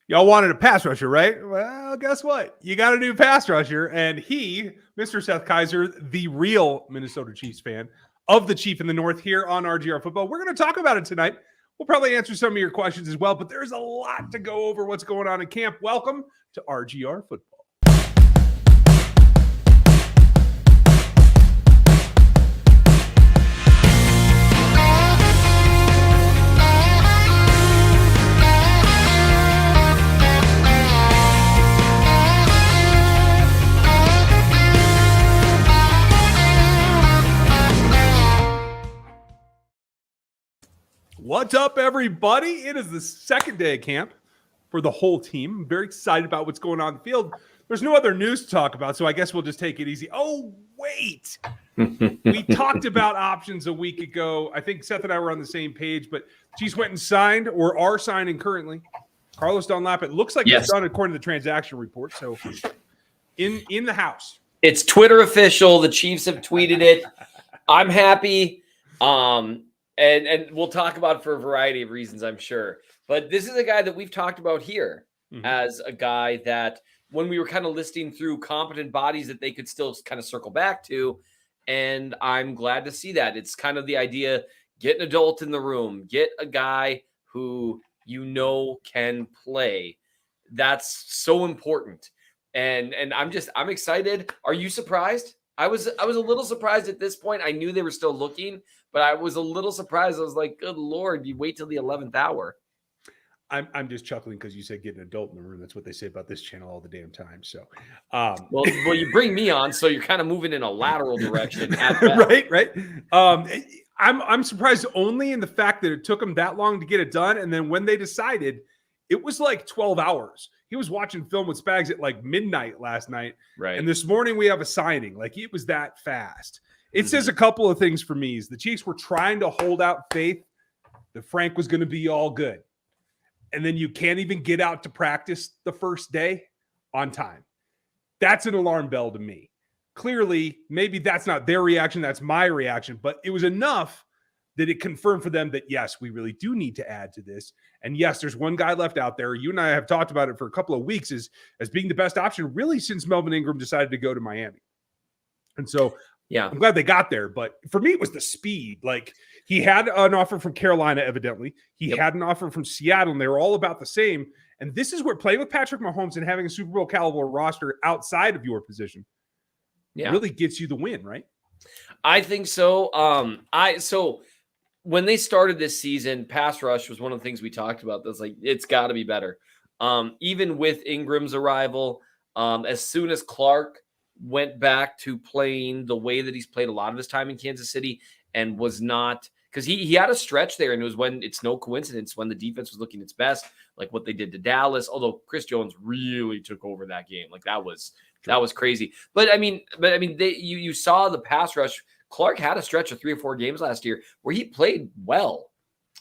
Y'all wanted a pass rusher, right? Well, guess what? You got a new pass rusher. And he, Mr. Seth Keysor, the real Minnesota Chiefs fan of the Chief in the North here on RGR Football. We're going to talk about it tonight. We'll probably answer some of your questions as well, but there's a lot to go over what's going on in camp. Welcome to RGR Football. What's up, everybody? It is the second day of camp for the whole team. I'm very excited about what's going on in the field. There's no other news to talk about, so I guess we'll just take it easy. Oh, wait. We talked about options a week ago. I think Seth and I were on the same page, but Chiefs went and signed or are signing currently Carlos Dunlap. It looks like it's done according to the transaction report, so in the house. It's Twitter official. The Chiefs have tweeted it. I'm happy. And we'll talk about it for a variety of reasons, I'm sure. But this is a guy that we've talked about here as a guy that when we were kind of listing through competent bodies that they could still kind of circle back to. And I'm glad to see that. It's kind of the idea, get an adult in the room, get a guy who you know can play. That's so important. And I'm excited. Are you surprised? I was a little surprised at this point. I knew they were still looking, but I was a little surprised. I was like, good Lord, you wait till the 11th hour. I'm just chuckling because you said get an adult in the room. That's what they say about this channel all the damn time. So, well, you bring me on, so you're kind of moving in a lateral direction. right. I'm surprised only in the fact that it took them that long to get it done. And then when they decided, it was like 12 hours. He was watching film with Spags at like midnight last night. Right. And this morning we have a signing. Like it was that fast. It says a couple of things for me. Is the Chiefs were trying to hold out faith that Frank was going to be all good. And then you can't even get out to practice the first day on time. That's an alarm bell to me. Clearly, maybe that's not their reaction. That's my reaction. But it was enough that it confirmed for them that, yes, we really do need to add to this. And yes, there's one guy left out there. You and I have talked about it for a couple of weeks as being the best option really since Melvin Ingram decided to go to Miami. And so yeah, I'm glad they got there. But for me, it was the speed. Like he had an offer from Carolina, evidently. He had an offer from Seattle, and they were all about the same. And this is where playing with Patrick Mahomes and having a Super Bowl caliber roster outside of your position really gets you the win, right? I think so. So when they started this season, pass rush was one of the things we talked about. That's like, it's got to be better. Even with Ingram's arrival, as soon as Clark went back to playing the way that he's played a lot of his time in Kansas City and was not, because he had a stretch there, and it was when it's no coincidence when the defense was looking its best, like what they did to Dallas, although Chris Jones really took over that game. Like that was crazy. But I mean, you saw the pass rush. Clark had a stretch of 3 or 4 games last year where he played well.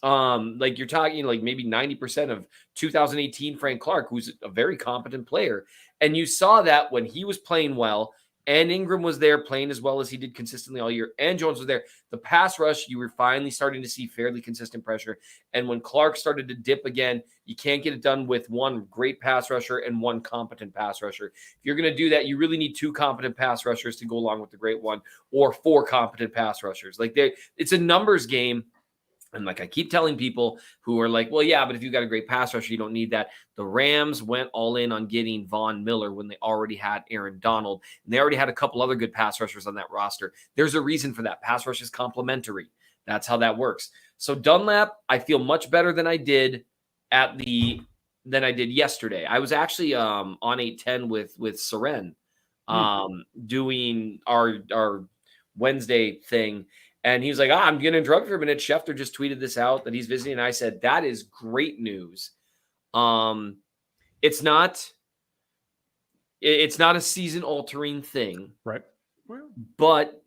Like you're talking like maybe 90% of 2018 Frank Clark, who's a very competent player. And you saw that when he was playing well and Ingram was there playing as well as he did consistently all year, and Jones was there, the pass rush, you were finally starting to see fairly consistent pressure. And when Clark started to dip again, you can't get it done with one great pass rusher and one competent pass rusher. If you're going to do that, you really need 2 competent pass rushers to go along with the great one, or 4 competent pass rushers. Like it's a numbers game. And like I keep telling people who are like, well, yeah, but if you got a great pass rusher, you don't need that. The Rams went all in on getting Von Miller when they already had Aaron Donald. And they already had a couple other good pass rushers on that roster. There's a reason for that. Pass rush is complementary. That's how that works. So Dunlap, I feel much better than I did yesterday. I was actually on 810 with Seren doing our Wednesday thing. And he was like, I'm going to interrupt for a minute. Schefter just tweeted this out that he's visiting. And I said, that is great news. It's not a season altering thing. Right. Well, but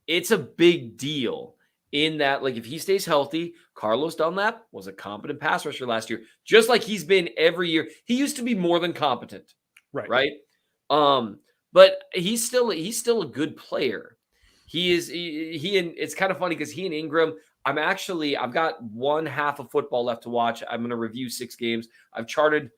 it's a big deal in that, like, if he stays healthy, Carlos Dunlap was a competent pass rusher last year, just like he's been every year. He used to be more than competent. Right. But he's still a good player. It's kind of funny because he and Ingram, I've got one half of football left to watch. I'm going to review 6 games. I've charted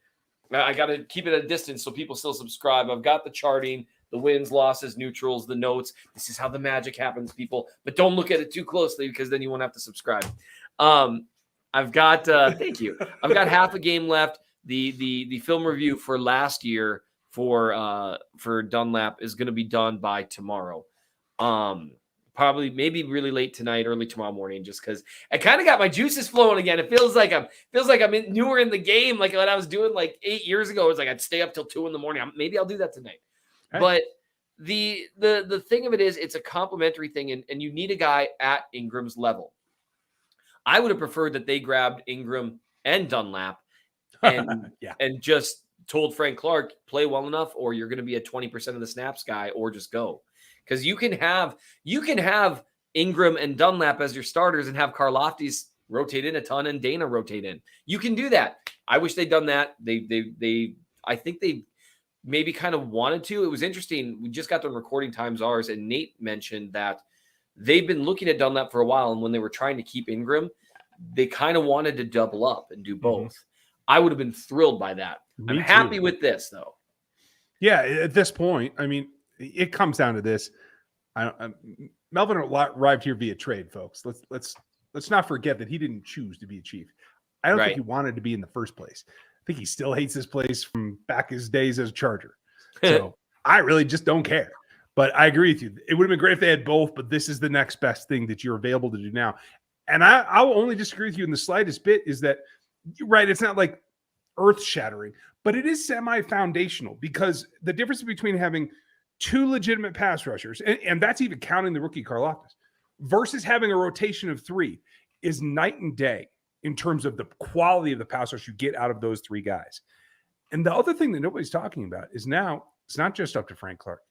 I got to keep it at a distance so people still subscribe. I've got the charting, the wins, losses, neutrals, the notes. This is how the magic happens, people. But don't look at it too closely because then you won't have to subscribe. I've got thank you. I've got half a game left. The film review for last year for Dunlap is going to be done by tomorrow. Probably maybe really late tonight, early tomorrow morning, just because I kind of got my juices flowing again. It feels like I'm newer in the game, like what I was doing like 8 years ago. It's like I'd stay up till 2 a.m. Maybe I'll do that tonight. Hey. But the thing of it is, it's a complimentary thing, and you need a guy at Ingram's level. I would have preferred that they grabbed Ingram and Dunlap and and just told Frank Clark, play well enough, or you're going to be a 20% of the snaps guy, or just go. Because you can have Ingram and Dunlap as your starters and have Karlaftis rotate in a ton and Dana rotate in. You can do that. I wish they'd done that. I think they maybe kind of wanted to. It was interesting. We just got done recording Times Ours, and Nate mentioned that they've been looking at Dunlap for a while, and when they were trying to keep Ingram, they kind of wanted to double up and do both. Mm-hmm. I would have been thrilled by that. I'm happy with this, though. Yeah, at this point, I mean, it comes down to this. Melvin arrived here via trade, folks. Let's not forget that he didn't choose to be a Chief. I don't think he wanted to be in the first place. I think he still hates this place from back his days as a Charger. So I really just don't care. But I agree with you. It would have been great if they had both, but this is the next best thing that you're available to do now. And I will only disagree with you in the slightest bit is that, you're right, it's not like earth-shattering, but it is semi-foundational because the difference between having two legitimate pass rushers, and that's even counting the rookie Karlaftis, versus having a rotation of three is night and day in terms of the quality of the pass rush you get out of those three guys. And the other thing that nobody's talking about is now it's not just up to Frank Clark.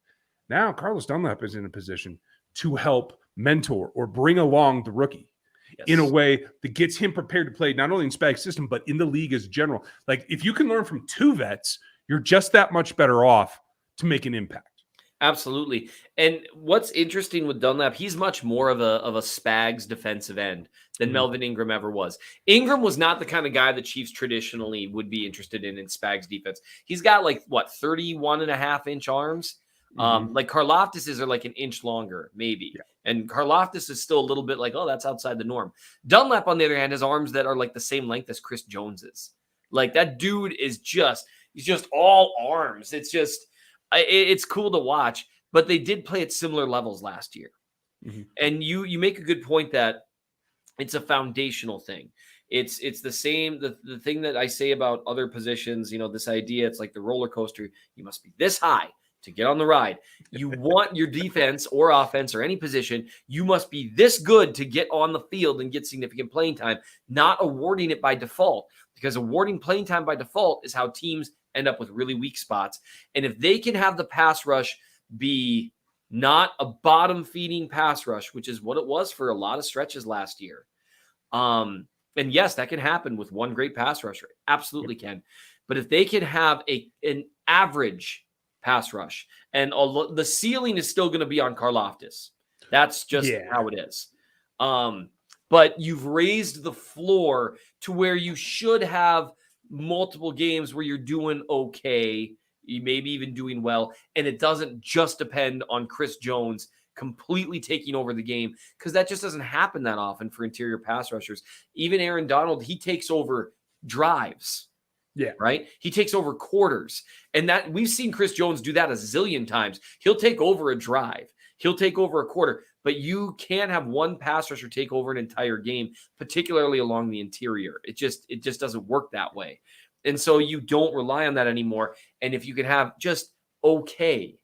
Now Carlos Dunlap is in a position to help mentor or bring along the rookie in a way that gets him prepared to play not only in Spag's system, but in the league as general. Like if you can learn from two vets, you're just that much better off to make an impact. Absolutely. And what's interesting with Dunlap, he's much more of a Spags defensive end than Melvin Ingram ever was. Ingram was not the kind of guy the Chiefs traditionally would be interested in Spags defense. He's got 31.5-inch arms. Like Karlaftis's are like an inch longer, maybe. Yeah. And Karlaftis is still a little bit like, oh, that's outside the norm. Dunlap, on the other hand, has arms that are like the same length as Chris Jones's. Like that dude is he's just all arms. It's cool to watch, but they did play at similar levels last year. Mm-hmm. And you make a good point that it's a foundational thing. It's the same, the thing that I say about other positions, this idea, it's like the roller coaster. You must be this high to get on the ride. You want your defense or offense or any position, you must be this good to get on the field and get significant playing time, not awarding it by default, because awarding playing time by default is how teams end up with really weak spots. And if they can have the pass rush be not a bottom feeding pass rush, which is what it was for a lot of stretches last year. And yes, that can happen with one great pass rusher. Absolutely can. But if they can have an average pass rush, and the ceiling is still going to be on Karlaftis. That's just how it is. But you've raised the floor to where you should have multiple games where you're doing okay, you maybe even doing well, and it doesn't just depend on Chris Jones completely taking over the game, because that just doesn't happen that often for interior pass rushers. Even Aaron Donald, he takes over drives. Yeah. Right. He takes over quarters, and that we've seen Chris Jones do that a zillion times. He'll take over a drive. He'll take over a quarter, but you can't have one pass rusher take over an entire game, particularly along the interior. It just doesn't work that way. And so you don't rely on that anymore. And if you can have just okay,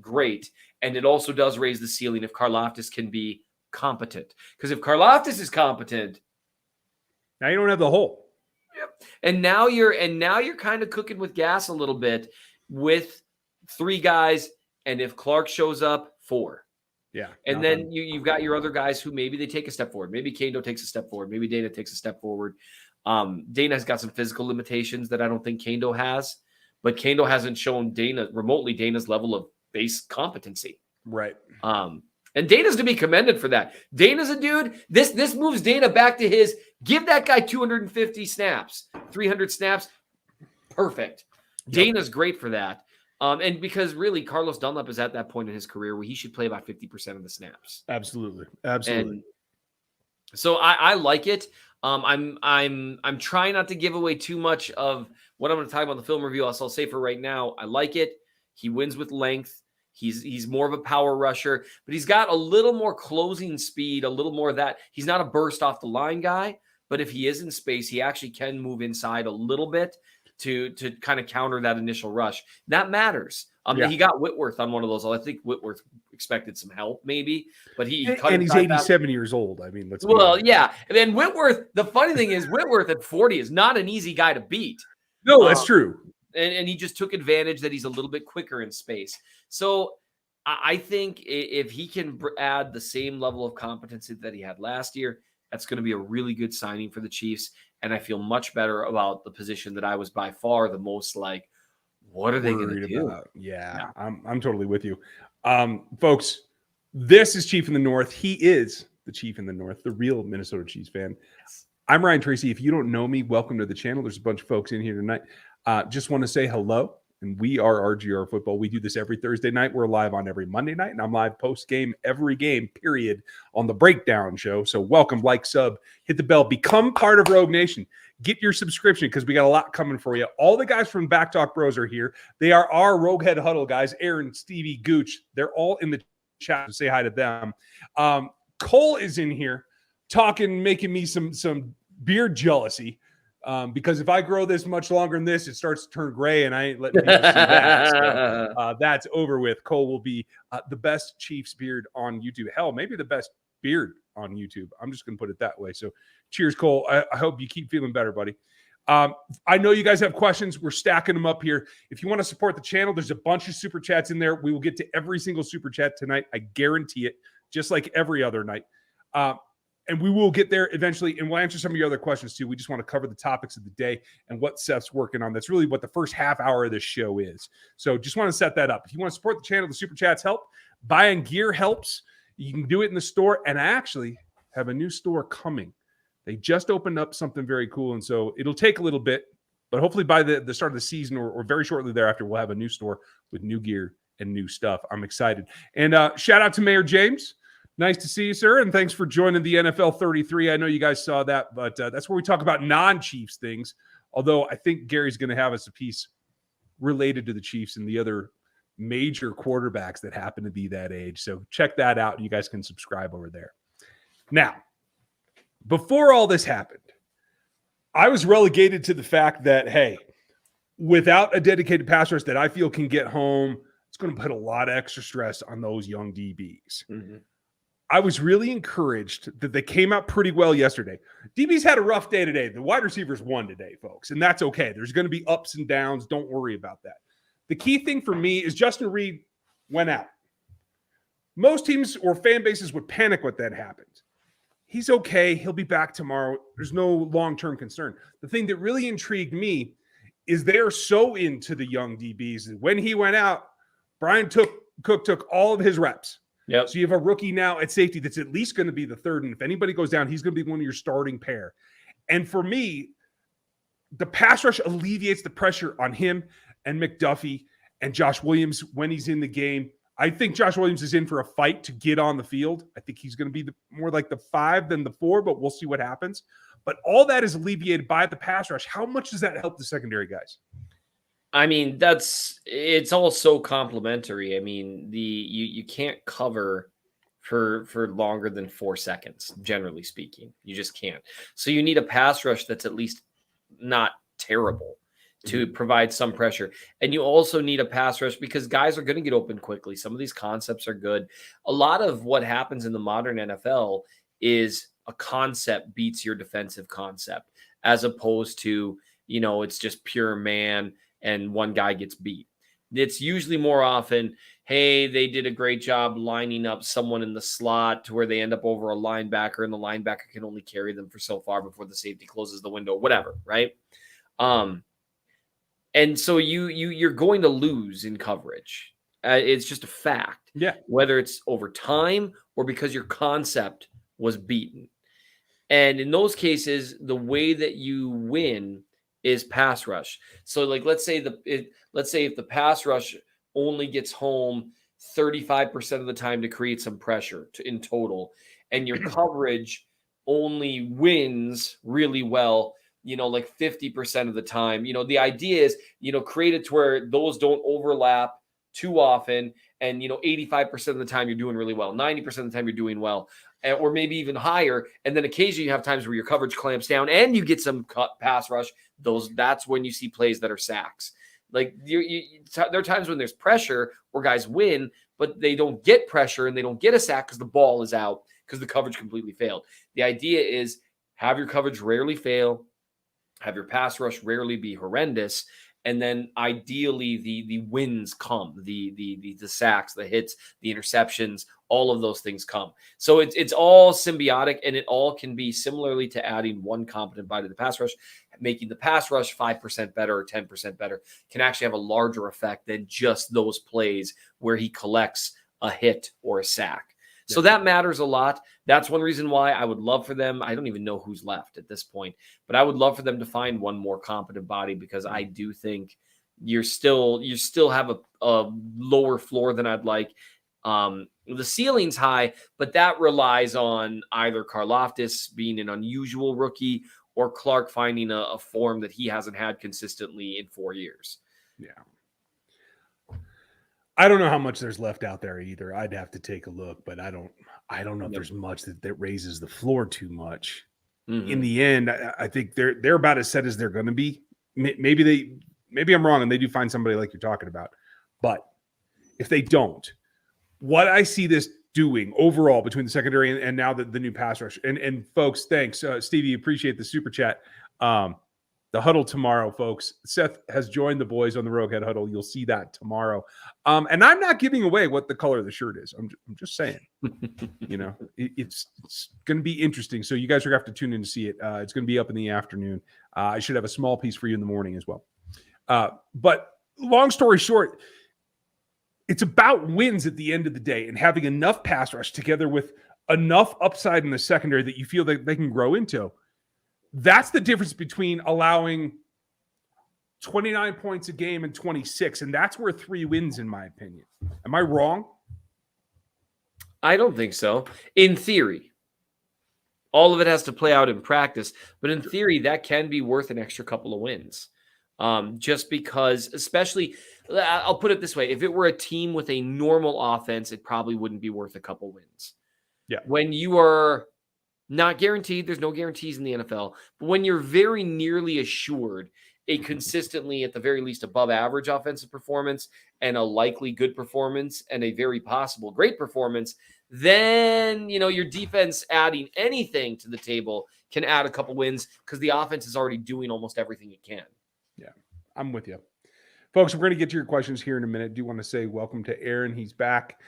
great. And it also does raise the ceiling if Karlaftis can be competent. Because if Karlaftis is competent, now you don't have the hole. Yep. And now you're kind of cooking with gas a little bit with three guys. And if Clark shows up, 4. Yeah. And then you've got your other guys who maybe they take a step forward. Maybe Kendo takes a step forward. Maybe Dana takes a step forward. Dana's got some physical limitations that I don't think Kendo has, but Kendo hasn't shown remotely Dana's level of base competency. Right. And Dana's to be commended for that. Dana's a dude. This moves Dana back to give that guy 250 snaps, 300 snaps. perfect. Dana's great for that. And because really Carlos Dunlap is at that point in his career where he should play about 50% of the snaps. Absolutely. And so I like it. I'm trying not to give away too much of what I'm going to talk about in the film review. I'll say for right now, I like it. He wins with length. He's more of a power rusher, but he's got a little more closing speed, a little more of that. He's not a burst off the line guy, but if he is in space, he actually can move inside a little bit to kind of counter that initial rush. That matters. He got Whitworth on one of those. I think Whitworth expected some help maybe, but he cut and he's 87 years old. I mean, yeah. And then Whitworth, the funny thing is Whitworth at 40 is not an easy guy to beat. No, that's true. And he just took advantage that he's a little bit quicker in space. So I think if he can add the same level of competency that he had last year, that's going to be a really good signing for the Chiefs. And I feel much better about the position that I was by far the most like, what are they going to do? Yeah, I'm totally with you. Folks, this is Chief in the North. He is the Chief in the North, the real Minnesota Chiefs fan. Yes. I'm Ryan Tracy. If you don't know me, welcome to the channel. There's a bunch of folks in here tonight. Just want to say hello. And we are RGR Football. We do this every Thursday night. We're live on every Monday night. And I'm live post-game, every game, period, on the Breakdown Show. So welcome, like, sub, hit the bell. Become part of Rogue Nation. Get your subscription because we got a lot coming for you. All the guys from Back Talk Bros are here. They are our Rogue Head Huddle guys. Aaron, Stevie, Gooch. They're all in the chat. So say hi to them. Cole is in here talking, making me some beard jealousy. Because if I grow this much longer than this, it starts to turn gray, and I ain't letting people see that. So, that's over with. Cole will be the best Chiefs beard on YouTube. Hell, maybe the best beard on YouTube. I'm just going to put it that way. So cheers, Cole. I hope you keep feeling better, buddy. I know you guys have questions. We're stacking them up here. If you want to support the channel, there's a bunch of super chats in there. We will get to every single super chat tonight. I guarantee it, just like every other night. And we will get there eventually, and we'll answer some of your other questions too. We just want to cover the topics of the day and what Seth's working on. That's really what the first half hour of this show is. So just want to set that up. If you want to support the channel, the super chats help. Buying gear helps. You can do it in the store, and I actually have a new store coming. They just opened up something very cool, and so it'll take a little bit, but hopefully by the start of the season or very shortly thereafter, we'll have a new store with new gear and new stuff. I'm excited. And shout out to Mayor James. Nice to see you, sir, and thanks for joining the NFL 33. I know you guys saw that, but that's where we talk about non-Chiefs things, although I think Gary's going to have us a piece related to the Chiefs and the other major quarterbacks that happen to be that age. So check that out. You guys can subscribe over there. Now, before all this happened, I was relegated to the fact that, hey, without a dedicated pass rush that I feel can get home, it's going to put a lot of extra stress on those young DBs. Mm-hmm. I was really encouraged that they came out pretty well yesterday. DB's had a rough day today. The wide receivers won today, folks, and that's okay. There's going to be ups and downs. Don't worry about that. The key thing for me is Justin Reed went out. Most teams or fan bases would panic when that happened. He's okay. He'll be back tomorrow. There's no long-term concern. The thing that really intrigued me is they're so into the young DBs. When he went out, Brian Cook took all of his reps. Yep. So you have a rookie now at safety that's at least going to be the third. And if anybody goes down, he's going to be one of your starting pair. And for me, the pass rush alleviates the pressure on him and McDuffie and Josh Williams when he's in the game. I think Josh Williams is in for a fight to get on the field. I think he's going to be more like the 5 than the 4, but we'll see what happens. But all that is alleviated by the pass rush. How much does that help the secondary guys? I mean, it's all so complimentary. I mean, you can't cover for longer than 4 seconds, generally speaking. You just can't. So you need a pass rush that's at least not terrible to provide some pressure. And you also need a pass rush because guys are going to get open quickly. Some of these concepts are good. A lot of what happens in the modern NFL is a concept beats your defensive concept, as opposed to, it's just pure man and one guy gets beat. It's usually more often, hey, they did a great job lining up someone in the slot to where they end up over a linebacker, and the linebacker can only carry them for so far before the safety closes the window, whatever, right? And so you're going to lose in coverage. It's just a fact. Yeah. Whether it's over time or because your concept was beaten. And in those cases, the way that you win is pass rush. So like, let's say if the pass rush only gets home 35% of the time to create some pressure in total, and your coverage only wins really well, like 50% of the time. The idea is, create it to where those don't overlap too often. And, 85% of the time you're doing really well. 90% of the time you're doing well, or maybe even higher. And then occasionally you have times where your coverage clamps down and you get some pass rush. That's when you see plays that are sacks. Like there are times when there's pressure where guys win, but they don't get pressure and they don't get a sack because the ball is out because the coverage completely failed. The idea is have your coverage rarely fail, have your pass rush rarely be horrendous, and then ideally the wins come, the sacks, the hits, the interceptions, all of those things come. So it's all symbiotic, and it all can be similarly to adding one competent body to the pass rush, making the pass rush 5% better or 10% better can actually have a larger effect than just those plays where he collects a hit or a sack. So that matters a lot. That's one reason why I would love for them. I don't even know who's left at this point, but I would love for them to find one more competent body, because I do think you still have a lower floor than I'd like. The ceiling's high, but that relies on either Karlaftis being an unusual rookie or Clark finding a form that he hasn't had consistently in 4 years. Yeah. I don't know how much there's left out there either. I'd have to take a look, but I don't know if there's much that raises the floor too much. Mm-hmm. In the end, I think they're about as set as they're going to be. Maybe I'm wrong and they do find somebody like you're talking about, but if they don't, what I see this doing overall between the secondary and now the new pass rush, and folks, thanks, Stevie, appreciate the super chat. The huddle tomorrow, folks. Seth has joined the boys on the Roguehead huddle. You'll see that tomorrow. And I'm not giving away what the color of the shirt is. I'm just saying, it's going to be interesting. So you guys are going to have to tune in to see it. It's going to be up in the afternoon. I should have a small piece for you in the morning as well. But long story short, it's about wins at the end of the day and having enough pass rush together with enough upside in the secondary that you feel that they can grow into. That's the difference between allowing 29 points a game and 26, and that's where 3 wins, in my opinion. Am I wrong? I don't think so. In theory. All of it has to play out in practice, but in theory, that can be worth an extra couple of wins. Just because, especially, I'll put it this way, if it were a team with a normal offense, it probably wouldn't be worth a couple wins. Yeah. When you are not guaranteed, there's no guarantees in the NFL, but when you're very nearly assured a consistently, at the very least, above average offensive performance and a likely good performance and a very possible great performance, then, your defense adding anything to the table can add a couple wins because the offense is already doing almost everything it can. Yeah, I'm with you. Folks, we're going to get to your questions here in a minute. I do want to say welcome to Aaron. He's back.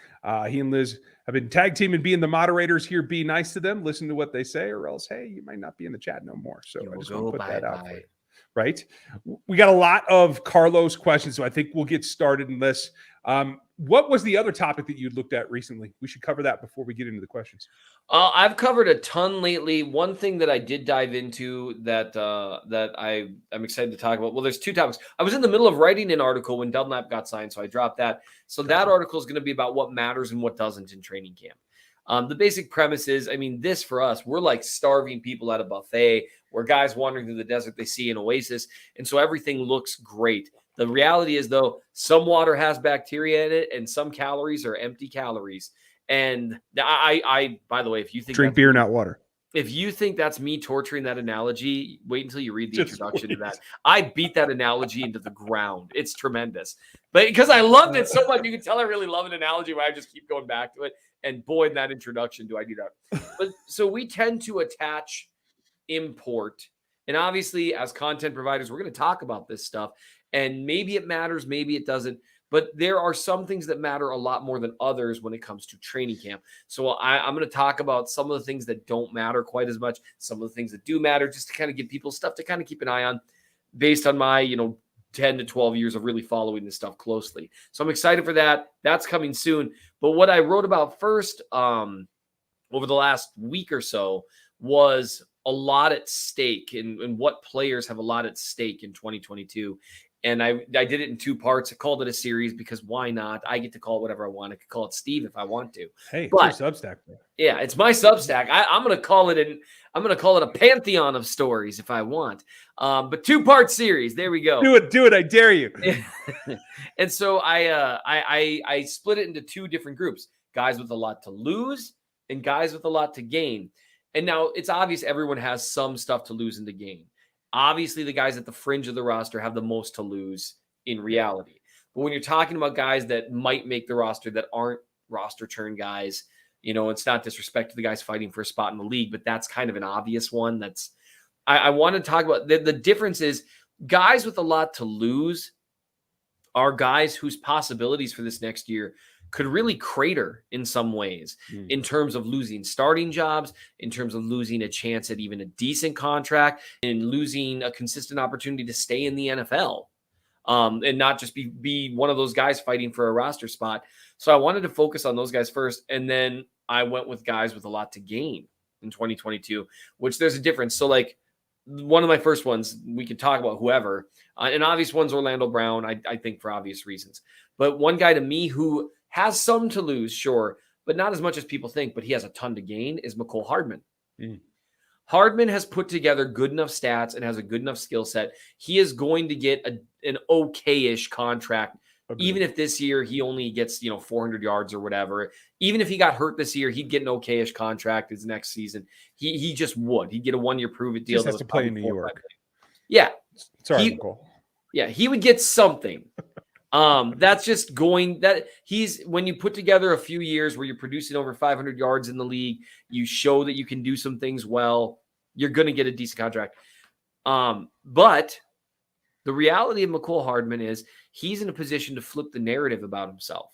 He and Liz have been tag teaming, being the moderators here. Be nice to them. Listen to what they say, or else, hey, you might not be in the chat no more. So I just want to put that out for you. Right? We got a lot of Carlos questions, so I think we'll get started in this. What was the other topic that you looked at recently? We should cover that before we get into the questions. I've covered a ton lately. One thing that I did dive into that I'm excited to talk about. Well, there's 2 topics. I was in the middle of writing an article when Dunlap got signed, so I dropped that. So that article is going to be about what matters and what doesn't in training camp. The basic premise is, this for us, we're like starving people at a buffet where guys wandering through the desert, they see an oasis. And so everything looks great. The reality is, though, some water has bacteria in it and some calories are empty calories. And I by the way, if you think drink beer, not water. If you think that's me torturing that analogy, wait until you read the introduction to that. I beat that analogy into the ground. It's tremendous. But because I loved it so much, you can tell I really love an analogy where I just keep going back to it. And boy, in that introduction, do I do that. But so we tend to attach import. And obviously, as content providers, we're going to talk about this stuff. And maybe it matters, maybe it doesn't. But there are some things that matter a lot more than others when it comes to training camp. So I'm going to talk about some of the things that don't matter quite as much, some of the things that do matter, just to kind of give people stuff to kind of keep an eye on based on my, 10 to 12 years of really following this stuff closely. So I'm excited for that. That's coming soon. But what I wrote about first over the last week or so was a lot at stake and what players have a lot at stake in 2022. And I did it in 2 parts. I called it a series because why not? I get to call it whatever I want. I could call it Steve if I want to. Hey, but it's your Substack, bro. Yeah, it's my Substack. I'm gonna call it a pantheon of stories if I want. But 2-part series. There we go. Do it. I dare you. And so I split it into 2 different groups: guys with a lot to lose and guys with a lot to gain. And now it's obvious everyone has some stuff to lose and to gain. Obviously, the guys at the fringe of the roster have the most to lose in reality. But when you're talking about guys that might make the roster that aren't roster churn guys, it's not disrespect to the guys fighting for a spot in the league, but that's kind of an obvious one. I want to talk about the difference is guys with a lot to lose are guys whose possibilities for this next year could really crater in some ways in terms of losing starting jobs, in terms of losing a chance at even a decent contract, and losing a consistent opportunity to stay in the NFL and not just be one of those guys fighting for a roster spot. So I wanted to focus on those guys first. And then I went with guys with a lot to gain in 2022, which there's a difference. So like one of my first ones, we could talk about whoever, an obvious one's Orlando Brown, I think for obvious reasons. But one guy to me who has some to lose, sure, but not as much as people think, but he has a ton to gain, is McCole Hardman. Hardman has put together good enough stats and has a good enough skill set. He is going to get an okay-ish contract. Agreed. Even if this year he only gets 400 yards or whatever. Even if he got hurt this year, he'd get an okay-ish contract his next season. He just would. He'd get a 1-year prove-it deal. Just has to play in New York. Yeah. Sorry, McCole. Yeah, he would get something. That's just when you put together a few years where you're producing over 500 yards in the league, you show that you can do some things well, you're going to get a decent contract. But the reality of McCole Hardman is he's in a position to flip the narrative about himself.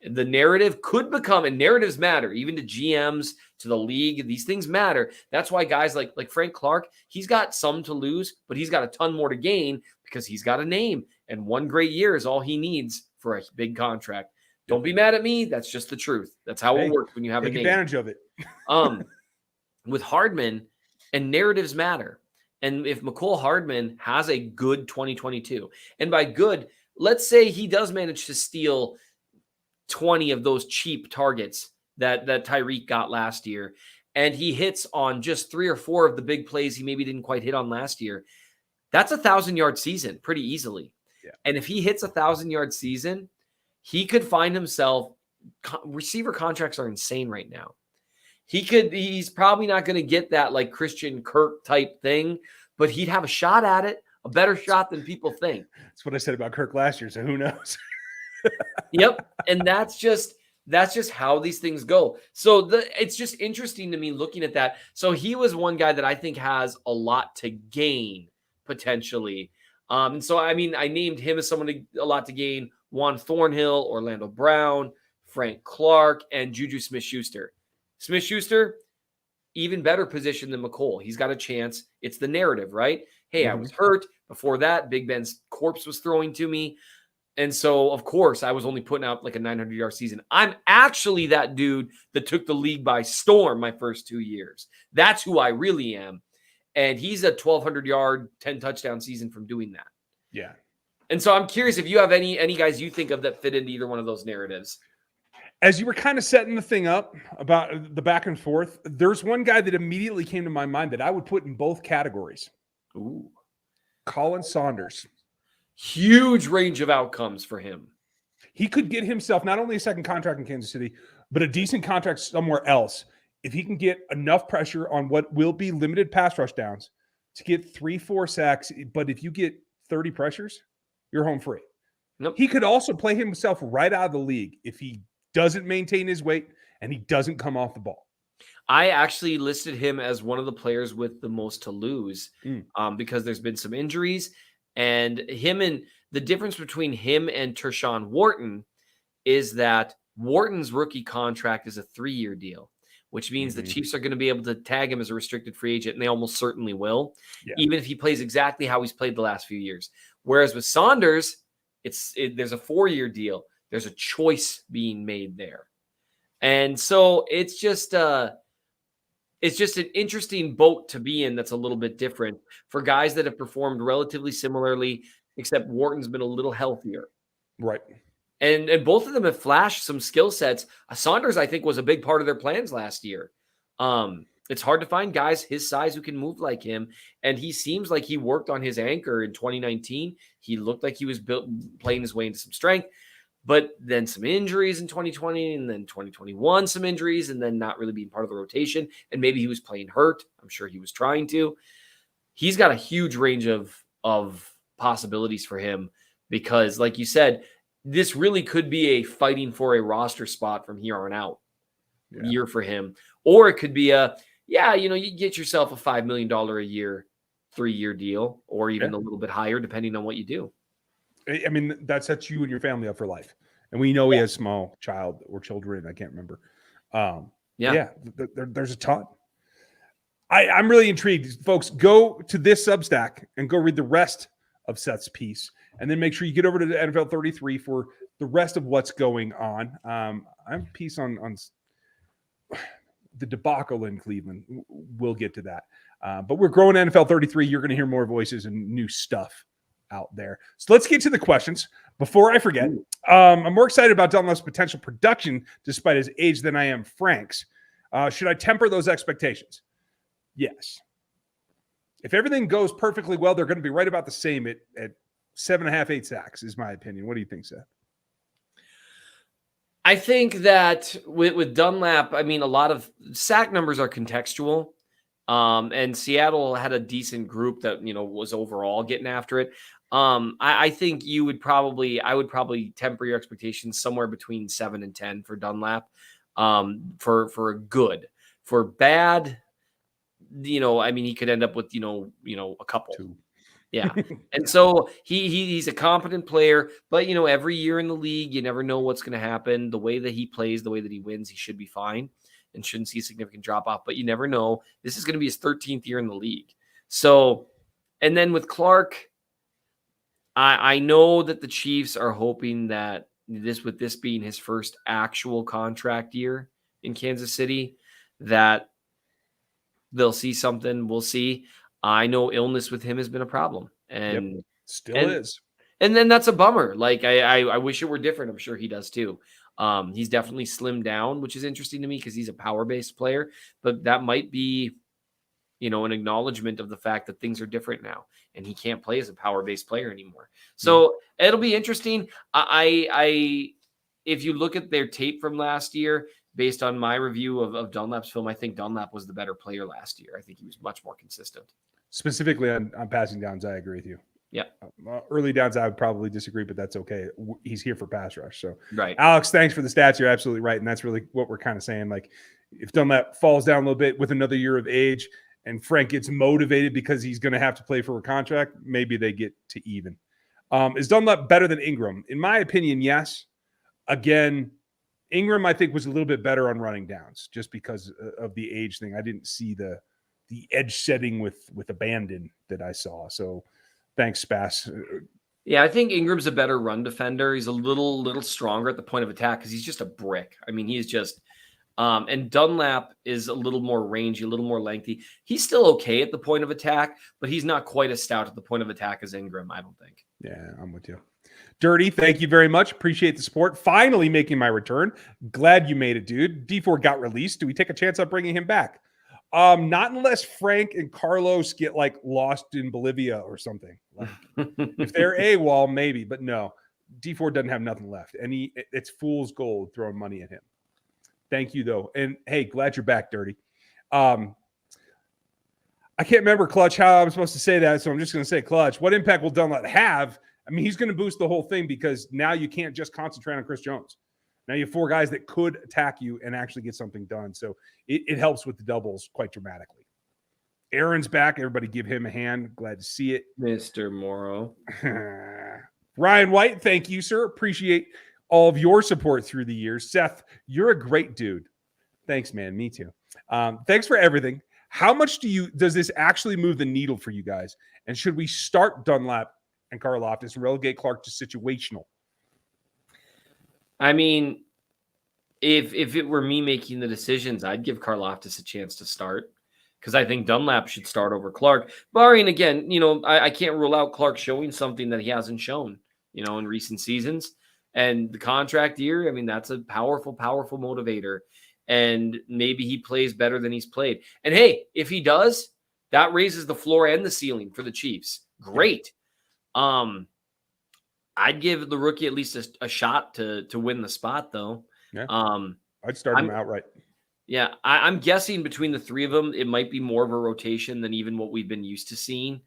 The narrative could become, and narratives matter, even to GMs, to the league. These things matter. That's why guys like Frank Clark, he's got some to lose, but he's got a ton more to gain because he's got a name. And 1 great year is all he needs for a big contract. Don't be mad at me. That's just the truth. That's how it works when you have a name. Take advantage of it. With Hardman, and narratives matter. And if McCole Hardman has a good 2022, and by good, let's say he does manage to steal 20 of those cheap targets that Tyreek got last year, and he hits on just 3 or 4 of the big plays he maybe didn't quite hit on last year, that's a 1,000-yard season pretty easily. Yeah. And if he hits a 1,000-yard season, he could find himself receiver contracts are insane right now. He's probably not going to get that like Christian Kirk type thing, but he'd have a shot at it, a better shot than people think. That's what I said about Kirk last year. So who knows? Yep. And that's just how these things go. So it's just interesting to me looking at that. So he was one guy that I think has a lot to gain potentially. And so, I mean, I named him as someone a lot to gain: Juan Thornhill, Orlando Brown, Frank Clark, and JuJu SmithSchuster. SmithSchuster, even better position than McCole. He's got a chance. It's the narrative, right? Hey, I was hurt. Before that, Big Ben's corpse was throwing to me. And so, of course, I was only putting out like a 900-yard season. I'm actually that dude that took the league by storm my first 2 years. That's who I really am. And he's a 1,200-yard, 10-touchdown season from doing that. Yeah. And so I'm curious if you have any guys you think of that fit into either one of those narratives. As you were kind of setting the thing up about the back and forth, there's one guy that immediately came to my mind that I would put in both categories. Ooh. Colin Saunders. Huge range of outcomes for him. He could get himself not only a second contract in Kansas City, but a decent contract somewhere else if he can get enough pressure on what will be limited pass rush downs to get 3-4 sacks. But if you get 30 pressures, you're home free. Nope. He could also play himself right out of the league if he doesn't maintain his weight and he doesn't come off the ball. I actually listed him as one of the players with the most to lose because there's been some injuries. And the difference between him and Tershawn Wharton is that Wharton's rookie contract is a 3-year deal, which means the Chiefs are going to be able to tag him as a restricted free agent, and they almost certainly will, even if he plays exactly how he's played the last few years. Whereas with Saunders, there's a 4-year deal. There's a choice being made there. And so it's just it's just an interesting boat to be in that's a little bit different for guys that have performed relatively similarly, except Wharton's been a little healthier. Right. And both of them have flashed some skill sets. Saunders, I think, was a big part of their plans last year. It's hard to find guys his size who can move like him. And he seems like he worked on his anchor in 2019. He looked like he was playing his way into some strength. But then some injuries in 2020, and then 2021, some injuries, and then not really being part of the rotation. And maybe he was playing hurt. I'm sure he was trying to. He's got a huge range of possibilities for him because, like you said, this really could be a fighting for a roster spot from here on out year for him. Or it could be you get yourself a $5 million a year, 3-year deal, or even a little bit higher, depending on what you do. I mean, that sets you and your family up for life. And we know he has small child or children. I can't remember. There's a ton. I'm really intrigued. Folks, go to this Substack and go read the rest of Seth's piece. And then make sure you get over to the NFL 33 for the rest of what's going on. I have a piece on the debacle in Cleveland. We'll get to that. But we're growing NFL 33. You're going to hear more voices and new stuff out there. So let's get to the questions. Before I forget, I'm more excited about Dunlap's potential production despite his age than I am Frank's. Should I temper those expectations? Yes. If everything goes perfectly well, they're going to be right about the same at 7.5, 8 sacks is my opinion. What do you think, Seth? I think that with Dunlap, I mean, a lot of sack numbers are contextual. And Seattle had a decent group that, was overall getting after it. I think I would probably temper your expectations somewhere between 7 and 10 for Dunlap. For a good. For bad, he could end up with, a couple. 2. Yeah. And so he's a competent player, but every year in the league, you never know what's going to happen. The way that he plays, the way that he wins, he should be fine and shouldn't see a significant drop off, but you never know. This is going to be his 13th year in the league. So, and then with Clark, I know that the Chiefs are hoping that with this being his first actual contract year in Kansas City, that they'll see something. We'll see. I know illness with him has been a problem, and still is. And then that's a bummer. Like I wish it were different. I'm sure he does too. He's definitely slimmed down, which is interesting to me because he's a power-based player. But that might be, an acknowledgement of the fact that things are different now, and he can't play as a power-based player anymore. So it'll be interesting. If you look at their tape from last year, based on my review of Dunlap's film, I think Dunlap was the better player last year. I think he was much more consistent. Specifically on passing downs, I agree with you. Yeah. Early downs, I would probably disagree, but that's okay. He's here for pass rush. So, right. Alex, thanks for the stats. You're absolutely right. And that's really what we're kind of saying. Like, if Dunlap falls down a little bit with another year of age and Frank gets motivated because he's going to have to play for a contract, maybe they get to even. Is Dunlap better than Ingram? In my opinion, yes. Again, Ingram, I think, was a little bit better on running downs just because of the age thing. I didn't see the edge setting with abandon that I saw. So thanks, Spass. Yeah, I think Ingram's a better run defender. He's a little stronger at the point of attack because he's just a brick. I mean, he's just and Dunlap is a little more rangy, a little more lengthy. He's still okay at the point of attack, but he's not quite as stout at the point of attack as Ingram, I don't think. Yeah, I'm with you. Dirty, thank you very much. Appreciate the support. Finally making my return. Glad you made it, dude. D4 got released. Do we take a chance on bringing him back? Not unless Frank and Carlos get lost in Bolivia or something. If they're AWOL, maybe, but no. D4 doesn't have nothing left. And it's fool's gold throwing money at him. Thank you, though. And hey, glad you're back, Dirty. I can't remember, Clutch, how I'm supposed to say that, so I'm just going to say, Clutch, what impact will Dunlap have? I mean, he's going to boost the whole thing because now you can't just concentrate on Chris Jones. Now you have 4 guys that could attack you and actually get something done. So it helps with the doubles quite dramatically. Aaron's back. Everybody give him a hand. Glad to see it. Mr. Morrow. Ryan White, thank you, sir. Appreciate all of your support through the years. Seth, you're a great dude. Thanks, man. Me too. Thanks for everything. How much does this actually move the needle for you guys? And should we start Dunlap and Karlaftis and relegate Clark to situational? I mean, if it were me making the decisions, I'd give Karlaftis a chance to start. because I think Dunlap should start over Clark. Barring, again, I can't rule out Clark showing something that he hasn't shown, in recent seasons. And the contract year, I mean, that's a powerful, powerful motivator. And maybe he plays better than he's played. And hey, if he does, that raises the floor and the ceiling for the Chiefs. Great. I'd give the rookie at least a shot to win the spot, though. Yeah. I'd start him outright. Yeah, I'm guessing between the three of them, it might be more of a rotation than even what we've been used to seeing.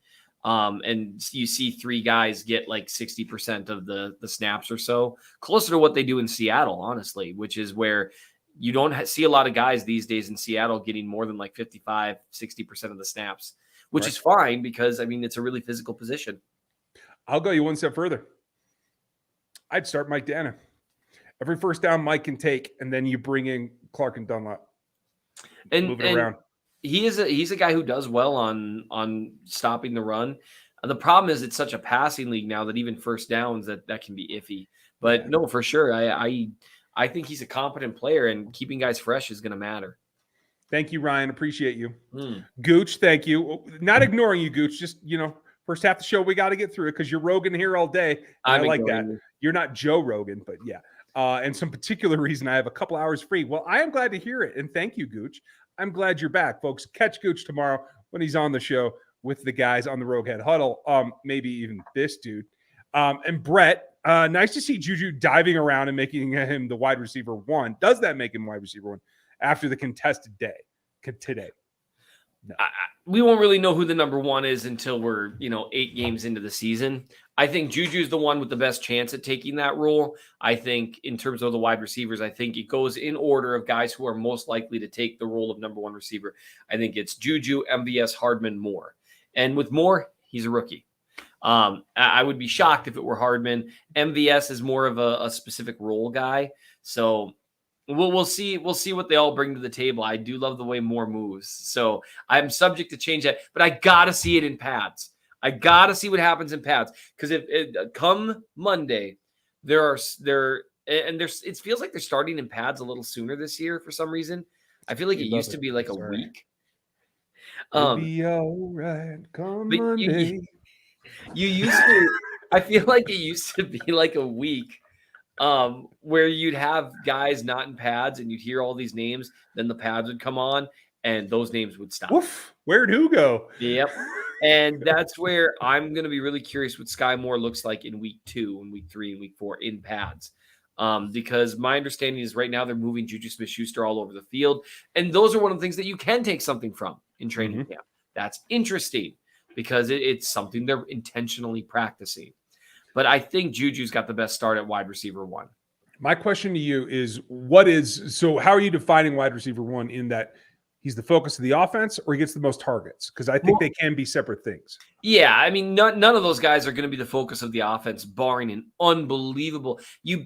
And you see three guys get like 60% of the snaps or so, closer to what they do in Seattle, honestly, which is where you don't see a lot of guys these days in Seattle getting more than like 55, 60% of the snaps, which is fine because, I mean, it's a really physical position. I'll go you one step further. I'd start Mike Dana. Every first down Mike can take, and then you bring in Clark and Dunlap. Move it around. He's a guy who does well on stopping the run. The problem is it's such a passing league now that even first downs that can be iffy. But no, for sure, I think he's a competent player, and keeping guys fresh is going to matter. Thank you, Ryan. Appreciate you. Gooch, thank you. Not ignoring you, Gooch. Just, first half of the show, we got to get through it because you're Rogan here all day. I like that. You're not Joe Rogan, but yeah. And some particular reason I have a couple hours free. Well, I am glad to hear it. And thank you, Gooch. I'm glad you're back, folks. Catch Gooch tomorrow when he's on the show with the guys on the Roguehead Huddle. Maybe even this dude. And Brett, nice to see JuJu diving around and making him the wide receiver one. Does that make him wide receiver one after the contested day today? No. We won't really know who the number one is until we're, 8 games into the season. I think JuJu's the one with the best chance at taking that role. I think in terms of the wide receivers, I think it goes in order of guys who are most likely to take the role of number one receiver. I think it's JuJu, MVS, Hardman, Moore. And with Moore, he's a rookie. I would be shocked if it were Hardman. MVS is more of a specific role guy. So we'll see what they all bring to the table. I do love the way Moore moves. So I'm subject to change that, but I got to see it in pads. I got to see what happens in pads, because if come Monday, it feels like they're starting in pads a little sooner this year for some reason. I feel like it used to be like a week. It'll be all right come Monday. You used to. I feel like it used to be like a week, where you'd have guys not in pads and you'd hear all these names. Then the pads would come on and those names would stop. Oof, where'd who go? Yep. And that's where I'm going to be really curious what Sky Moore looks like in week 2 and week 3 and week 4 in pads. Because my understanding is right now they're moving JuJu SmithSchuster all over the field. And those are one of the things that you can take something from in training camp. That's interesting because it's something they're intentionally practicing. But I think JuJu's got the best start at wide receiver one. My question to you is, how are you defining wide receiver one in that he's the focus of the offense or he gets the most targets? Because I think they can be separate things. Yeah, I mean, none of those guys are going to be the focus of the offense, barring an unbelievable. You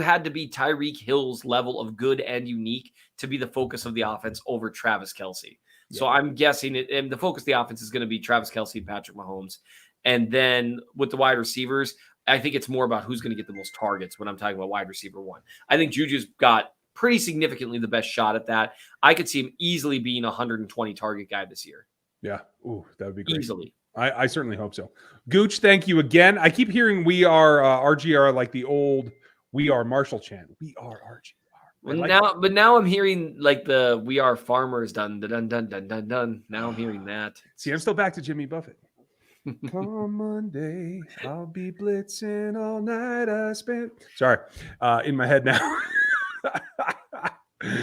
had to be Tyreek Hill's level of good and unique to be the focus of the offense over Travis Kelce. Yeah. So I'm guessing and the focus of the offense is going to be Travis Kelce and Patrick Mahomes. And then with the wide receivers, I think it's more about who's going to get the most targets when I'm talking about wide receiver one. I think JuJu's got pretty significantly the best shot at that. I could see him easily being a 120 target guy this year. Yeah. Ooh, that would be great. Easily. I certainly hope so. Gooch, thank you again. I keep hearing we are RGR like the old We Are Marshall chant. We are RGR. But now I'm hearing like the We Are Farmers dun dun dun dun dun dun. Now I'm hearing that. See, I'm still back to Jimmy Buffett. Come Monday, I'll be blitzing all night. I spent. Sorry, in my head now.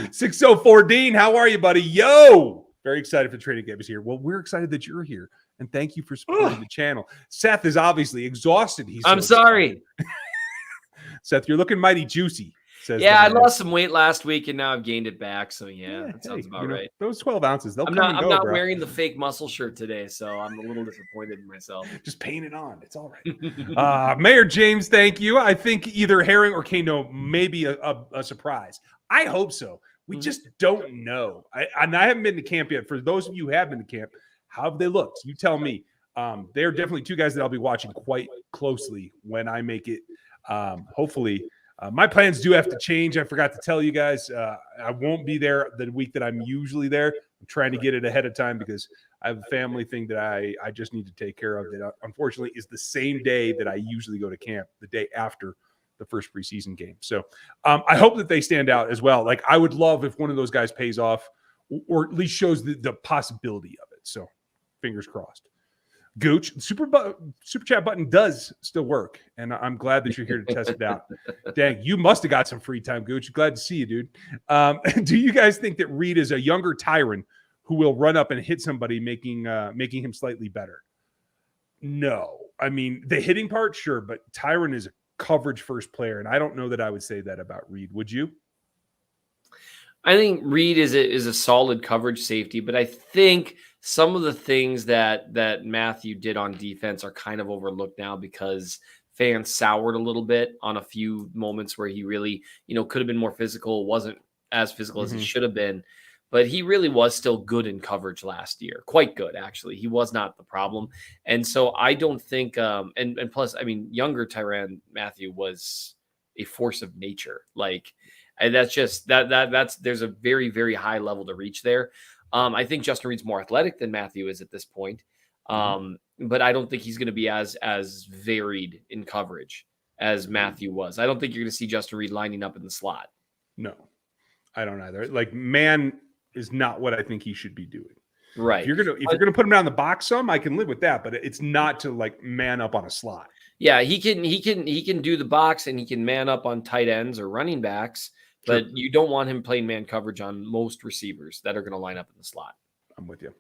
604 Dean, how are you, buddy? Yo, very excited for the training camp is here. Well, we're excited that you're here, and thank you for supporting the channel. Seth is obviously exhausted. I'm sorry, Seth. You're looking mighty juicy. Yeah, I lost some weight last week, and now I've gained it back. So yeah, that sounds about right. Those 12 ounces, I'm not wearing the fake muscle shirt today, so I'm a little disappointed in myself. Just paint it on. It's all right. Mayor James, thank you. I think either Herring or Kano may be a surprise. I hope so. We just don't know. I haven't been to camp yet. For those of you who have been to camp, how have they looked? You tell me. They're definitely two guys that I'll be watching quite closely when I make it. Hopefully. My plans do have to change. I forgot to tell you guys. I won't be there the week that I'm usually there. I'm trying to get it ahead of time because I have a family thing that I just need to take care of that unfortunately is the same day that I usually go to camp, the day after the first preseason game. So I hope that they stand out as well. Like I would love if one of those guys pays off or at least shows the possibility of it. So fingers crossed. Gooch, super chat button does still work, and I'm glad that you're here to test it out. Dang, you must have got some free time, Gooch. Glad to see you, dude. Do you guys think that Reed is a younger Tyron who will run up and hit somebody, making him slightly better? No. I mean, the hitting part, sure, but Tyron is a coverage first player, and I don't know that I would say that about Reed. Would you? I think Reed is a solid coverage safety, but I think some of the things that Matthew did on defense are kind of overlooked now because fans soured a little bit on a few moments where he really, could have been more physical, wasn't as physical as he should have been, but he really was still good in coverage last year. Quite good, actually. He was not the problem. And so I don't think, and plus, I mean, younger Tyrann Matthew was a force of nature. And that's just that's there's a very, very high level to reach there. I think Justin Reed's more athletic than Matthew is at this point. But I don't think he's going to be as varied in coverage as Matthew was. I don't think you're going to see Justin Reed lining up in the slot. No, I don't either. Like man is not what I think he should be doing. Right. If you're gonna put him down the box some, I can live with that, but it's not to like man up on a slot. Yeah, he can do the box and he can man up on tight ends or running backs. But you don't want him playing man coverage on most receivers that are going to line up in the slot. I'm with you.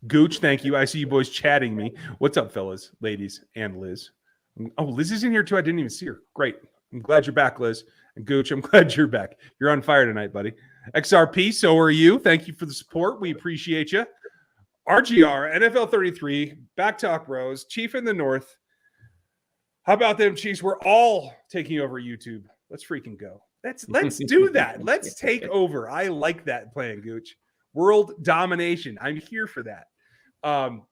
Gooch, thank you. I see you boys chatting me. What's up, fellas, ladies, and Liz? Oh, Liz is in here too. I didn't even see her. Great. I'm glad you're back, Liz. And Gooch, I'm glad you're back. You're on fire tonight, buddy. XRP, so are you. Thank you for the support. We appreciate you. RGR, NFL 33, Back Talk Bros, Chief in the North. How about them, Chiefs? We're all taking over YouTube. Let's freaking go. Let's do that. Let's take over. I like that plan, Gooch. World domination. I'm here for that.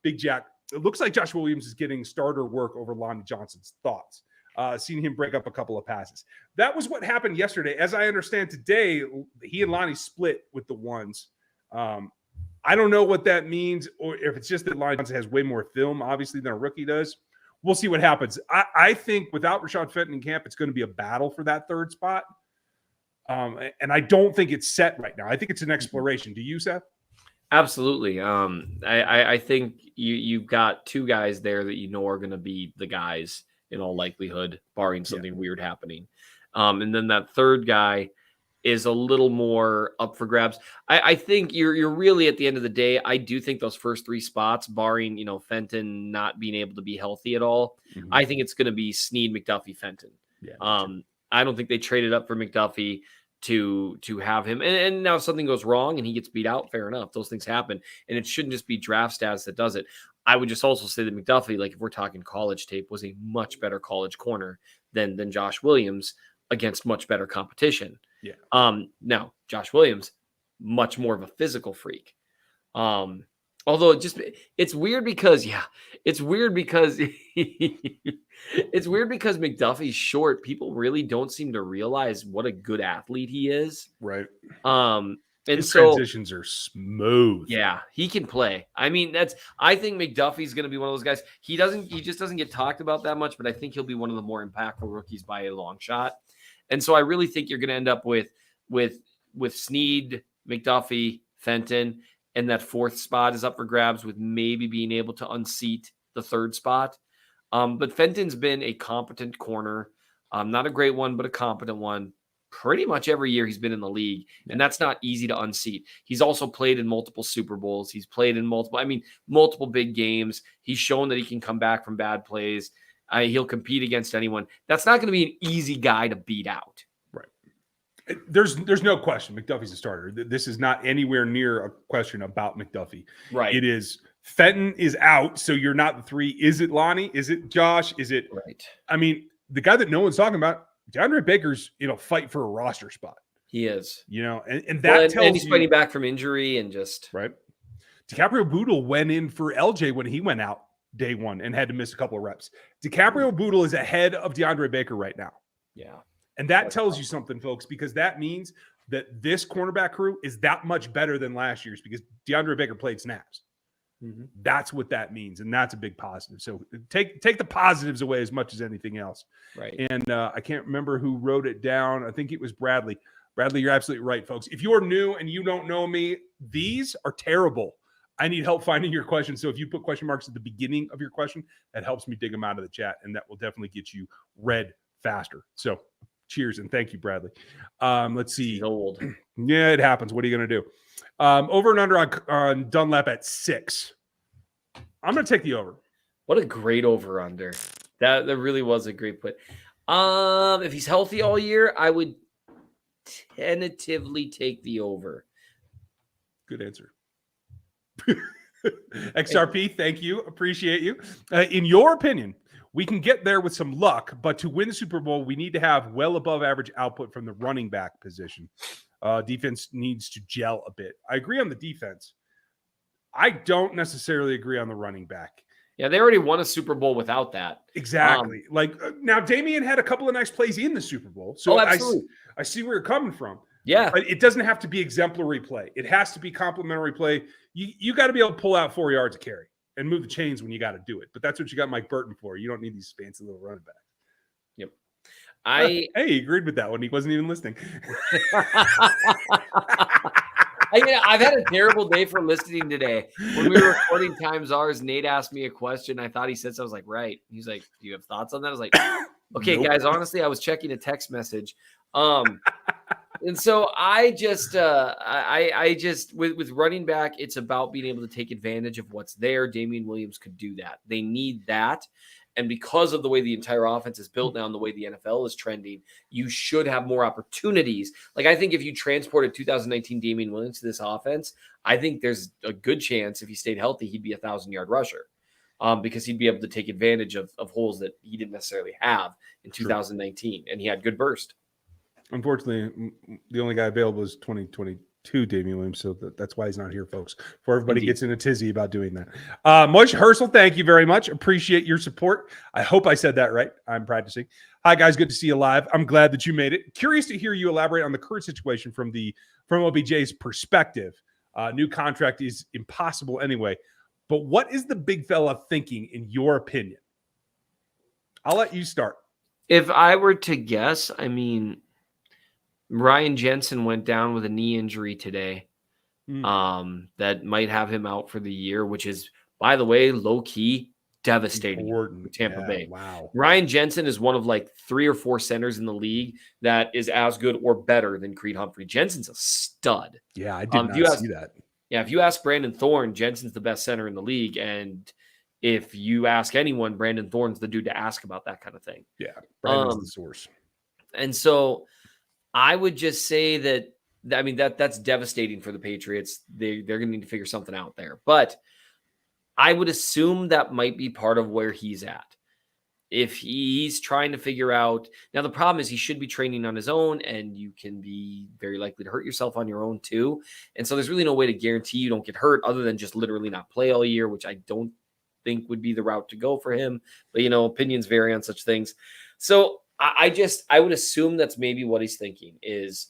Big Jack. It looks like Josh Williams is getting starter work over Lonnie Johnson's thoughts. Seen him break up a couple of passes. That was what happened yesterday. As I understand today, he and Lonnie split with the ones. I don't know what that means, or if it's just that Lonnie Johnson has way more film, obviously, than a rookie does. We'll see what happens. I think without Rashad Fenton in camp, it's going to be a battle for that third spot. And I don't think it's set right now. I think it's an exploration. Do you, Seth? Absolutely. I think you've got two guys there that are going to be the guys in all likelihood, barring something weird happening. And then that third guy is a little more up for grabs. I think you're really at the end of the day. I do think those first three spots, barring Fenton not being able to be healthy at all, I think it's going to be Snead, McDuffie, Fenton. Yeah. I don't think they traded up for McDuffie to have him. And now if something goes wrong and he gets beat out, fair enough. Those things happen. And it shouldn't just be draft status that does it. I would just also say that McDuffie, like if we're talking college tape, was a much better college corner than Josh Williams against much better competition. Yeah. Now, Josh Williams, much more of a physical freak. Although it's weird because McDuffie's short. People really don't seem to realize what a good athlete he is. Right. And his transitions are smooth. Yeah, he can play. I mean, I think McDuffie's going to be one of those guys. He just doesn't get talked about that much, but I think he'll be one of the more impactful rookies by a long shot. And so I really think you're going to end up with Snead, McDuffie, Fenton. And that fourth spot is up for grabs with maybe being able to unseat the third spot. But Fenton's been a competent corner. Not a great one, but a competent one. Pretty much every year he's been in the league. And that's not easy to unseat. He's also played in multiple Super Bowls. He's played in multiple big games. He's shown that he can come back from bad plays. He'll compete against anyone. That's not going to be an easy guy to beat out. There's no question McDuffie's a starter. This is not anywhere near a question about McDuffie. Right. It is Fenton is out, so you're not the three. Is it Lonnie? Is it Josh? Is it right? I mean, the guy that no one's talking about, DeAndre Baker's, fight for a roster spot. He is. And that tells you. And he's fighting back from injury and just right. DiCaprio Bootle went in for LJ when he went out day one and had to miss a couple of reps. DiCaprio Bootle is ahead of DeAndre Baker right now. Yeah. And that tells you something, folks, because that means that this cornerback crew is that much better than last year's because DeAndre Baker played snaps. Mm-hmm. That's what that means, and that's a big positive. So take the positives away as much as anything else. Right. And I can't remember who wrote it down. I think it was Bradley. Bradley, you're absolutely right, folks. If you're new and you don't know me, these are terrible. I need help finding your question. So if you put question marks at the beginning of your question, that helps me dig them out of the chat, and that will definitely get you read faster. So cheers and thank you, Bradley. Let's see. He's old. Yeah, it happens. What are you going to do? Over and under on Dunlap at 6. I'm going to take the over. What a great over-under. That really was a great put. If he's healthy all year, I would tentatively take the over. Good answer. XRP, thank you. Appreciate you. In your opinion, we can get there with some luck, but to win the Super Bowl, we need to have well above average output from the running back position. Defense needs to gel a bit. I agree on the defense. I don't necessarily agree on the running back. Yeah, they already won a Super Bowl without that. Exactly. Now, Damian had a couple of nice plays in the Super Bowl. So I see where you're coming from. Yeah. But it doesn't have to be exemplary play. It has to be complementary play. You got to be able to pull out 4 yards of carry and move the chains when you got to do it. But that's what you got Mike Burton for. You don't need these fancy little running backs. Yep. Hey, he agreed with that one. He wasn't even listening. I've had a terrible day for listening today. When we were recording Times Ours, Nate asked me a question. I thought he said so. I was like, right. He's like, do you have thoughts on that? I was like, okay, Nope. guys, honestly, I was checking a text message. And so I just with running back, it's about being able to take advantage of what's there. Damian Williams could do that. They need that. And because of the way the entire offense is built now and the way the NFL is trending, you should have more opportunities. Like, I think if you transported 2019 Damian Williams to this offense, I think there's a good chance if he stayed healthy, he'd be a 1,000-yard rusher because he'd be able to take advantage of holes that he didn't necessarily have in 2019. And he had good burst. Unfortunately, the only guy available is 2022 Damian Williams, so that's why he's not here, folks. Before everybody gets in a tizzy about doing that. Moish Herschel, thank you very much. Appreciate your support. I hope I said that right. I'm practicing. Hi, guys. Good to see you live. I'm glad that you made it. Curious to hear you elaborate on the current situation from OBJ's perspective. New contract is impossible anyway. But what is the big fella thinking, in your opinion? I'll let you start. If I were to guess, Ryan Jensen went down with a knee injury today. That might have him out for the year, which is, by the way, low-key devastating for Tampa Bay. Wow. Ryan Jensen is one of like 3 or 4 centers in the league that is as good or better than Creed Humphrey. Jensen's a stud. Yeah, I did not see that. Yeah, if you ask Brandon Thorne, Jensen's the best center in the league. And if you ask anyone, Brandon Thorne's the dude to ask about that kind of thing. Yeah, Brandon's the source. And so I would just say that's devastating for the Patriots. They're going to need to figure something out there. But I would assume that might be part of where he's at. If he's trying to figure out – now the problem is he should be training on his own, and you can be very likely to hurt yourself on your own too. And so there's really no way to guarantee you don't get hurt other than just literally not play all year, which I don't think would be the route to go for him. But, opinions vary on such things. So I would assume that's maybe what he's thinking is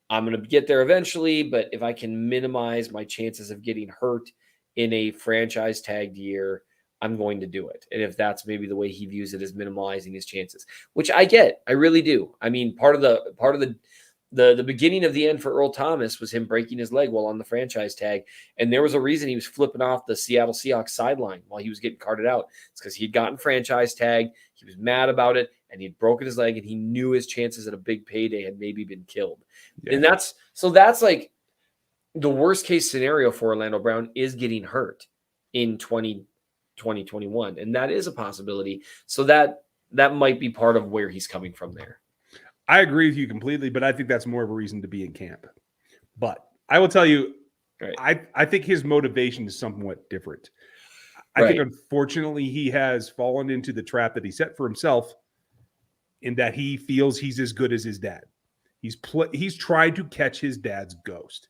I'm going to get there eventually, but if I can minimize my chances of getting hurt in a franchise tagged year, I'm going to do it. And if that's maybe the way he views it, is minimizing his chances, which I get, I really do. Part of the beginning of the end for Earl Thomas was him breaking his leg while on the franchise tag. And there was a reason he was flipping off the Seattle Seahawks sideline while he was getting carted out. It's because he'd gotten franchise tagged. He was mad about it, and he'd broken his leg, and he knew his chances at a big payday had maybe been killed. Yeah. And that's like the worst case scenario for Orlando Brown is getting hurt in 2021. And that is a possibility. So that might be part of where he's coming from there. I agree with you completely, but I think that's more of a reason to be in camp. But I will tell you, right. I think his motivation is somewhat different. I think, unfortunately, he has fallen into the trap that he set for himself in that he feels he's as good as his dad. He's tried to catch his dad's ghost.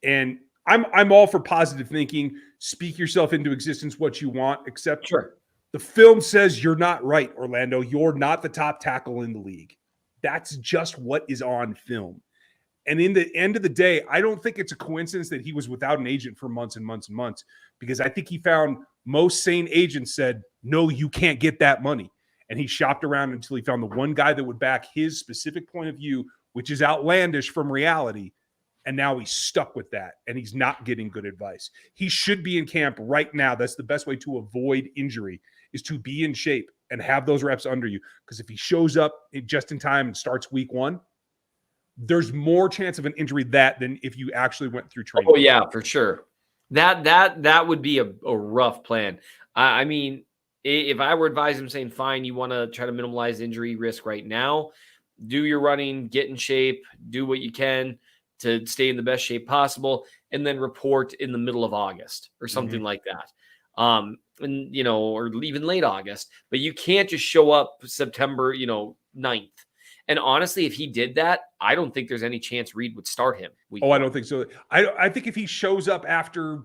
And I'm all for positive thinking, speak yourself into existence what you want, except the film says you're not right, Orlando. You're not the top tackle in the league. That's just what is on film. And in the end of the day, I don't think it's a coincidence that he was without an agent for months and months and months, because I think he found most sane agents said, no, you can't get that money. And he shopped around until he found the one guy that would back his specific point of view, which is outlandish from reality. And now he's stuck with that, and he's not getting good advice. He should be in camp right now. That's the best way to avoid injury, is to be in shape and have those reps under you. Because if he shows up just in time and starts week 1, there's more chance of an injury than if you actually went through training. Oh yeah, for sure. That would be a rough plan. I mean, if I were advising him, saying, fine, you want to try to minimize injury risk right now, do your running, get in shape, do what you can to stay in the best shape possible, and then report in the middle of August or something like that. And, or even late August, but you can't just show up September, 9th. And honestly, if he did that, I don't think there's any chance Reed would start him. I don't think so. I think if he shows up after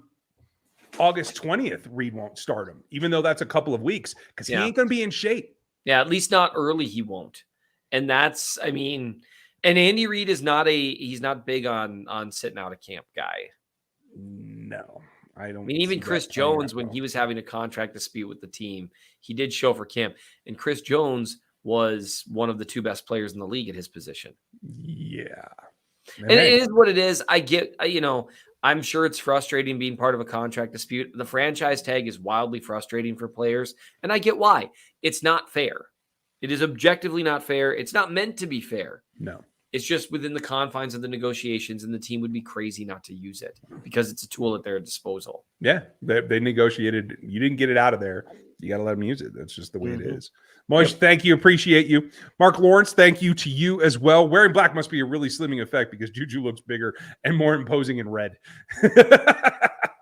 August 20th, Reed won't start him, even though that's a couple of weeks, because he ain't going to be in shape. Yeah, at least not early, he won't. And and Andy Reid is he's not big on sitting out of camp guy. No, I don't. Even Chris Jones, when he was having a contract dispute with the team, he did show for camp. And Chris Jones was one of the 2 best players in the league at his position. Yeah. And it is what it is. I get, I'm sure it's frustrating being part of a contract dispute. The franchise tag is wildly frustrating for players, and I get why. It's not fair. It is objectively not fair. It's not meant to be fair. No. It's just within the confines of the negotiations, and the team would be crazy not to use it because it's a tool at their disposal. Yeah, they negotiated. You didn't get it out of there. You got to let them use it. That's just the way it is. Moish, thank you. Appreciate you. Mark Lawrence, thank you to you as well. Wearing black must be a really slimming effect because JuJu looks bigger and more imposing in red.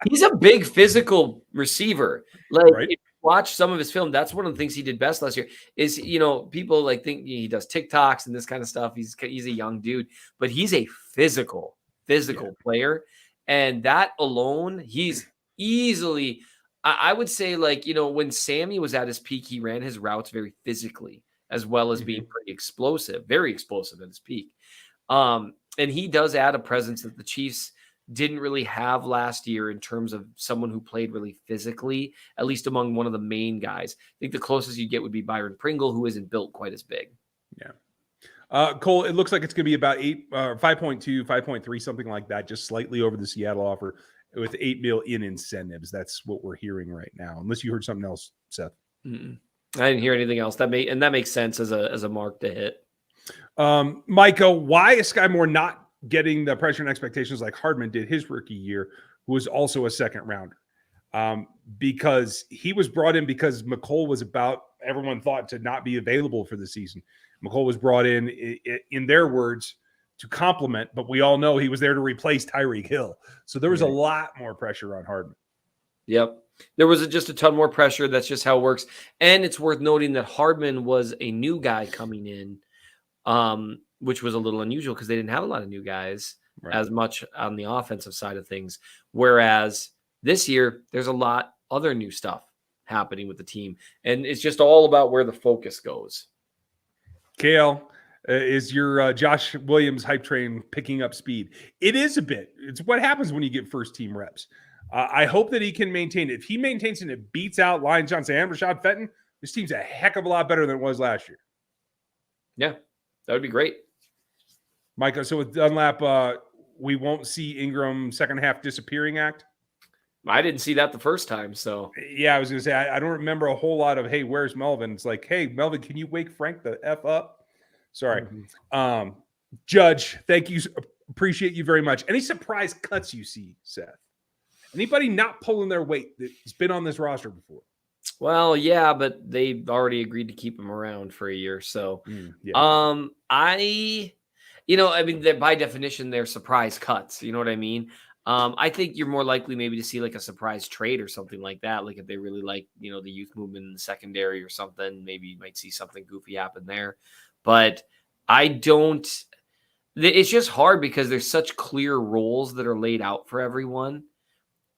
He's a big physical receiver. Like, right? If you watch some of his film, that's one of the things he did best last year is, people think he does TikToks and this kind of stuff. He's a young dude, but he's a physical player. And that alone, he's easily, I would say, when Sammy was at his peak, he ran his routes very physically, as well as being pretty explosive, very explosive at his peak. And he does add a presence that the Chiefs didn't really have last year in terms of someone who played really physically, at least among one of the main guys. I think the closest you get would be Byron Pringle, who isn't built quite as big. Yeah. Cole, it looks like it's going to be about 5.2, 5.3, something like that, just slightly over the Seattle offer with $8 million in incentives. That's what we're hearing right now, unless you heard something else, Seth. I didn't hear anything else. That makes sense as a mark to hit. Micah, why is Sky Moore not getting the pressure and expectations like Hardman did his rookie year, who was also a second rounder? Because he was brought in because McColl was everyone thought to not be available for the season. McColl was brought in their words, to complement, but we all know he was there to replace Tyreek Hill. So there was a lot more pressure on Hardman. Yep. There was just a ton more pressure. That's just how it works. And it's worth noting that Hardman was a new guy coming in, which was a little unusual because they didn't have a lot of new guys as much on the offensive side of things. Whereas this year, there's a lot other new stuff happening with the team. And it's just all about where the focus goes. KL, is your Josh Williams hype train picking up speed? It is a bit. It's what happens when you get first team reps. I hope that he can maintain it. If he maintains it and it beats out Lion Johnson and Rashad Fenton, this team's a heck of a lot better than it was last year. Yeah, that would be great. Micah, so with Dunlap, we won't see Ingram second half disappearing act? I didn't see that the first time, so. Yeah, I was going to say, I don't remember a whole lot of, hey, where's Melvin? It's like, hey, Melvin, can you wake Frank the F up? Sorry. Judge, thank you. Appreciate you very much. Any surprise cuts you see, Seth? Anybody not pulling their weight that's been on this roster before? Well, yeah, but they've already agreed to keep him around for a year. So, by definition, they're surprise cuts. You know what I mean? I think you're more likely maybe to see like a surprise trade or something like that. Like if they really like, the youth movement in the secondary or something, maybe you might see something goofy happen there. But it's just hard because there's such clear roles that are laid out for everyone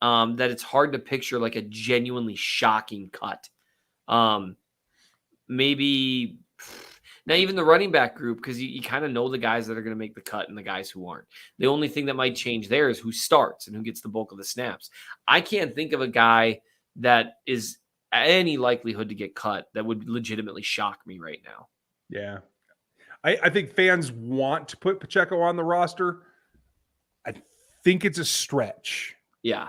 that it's hard to picture like a genuinely shocking cut. Maybe Now, even the running back group, because you kind of know the guys that are going to make the cut and the guys who aren't. The only thing that might change there is who starts and who gets the bulk of the snaps. I can't think of a guy that is any likelihood to get cut that would legitimately shock me right now. Yeah. I think fans want to put Pacheco on the roster. I think it's a stretch. Yeah.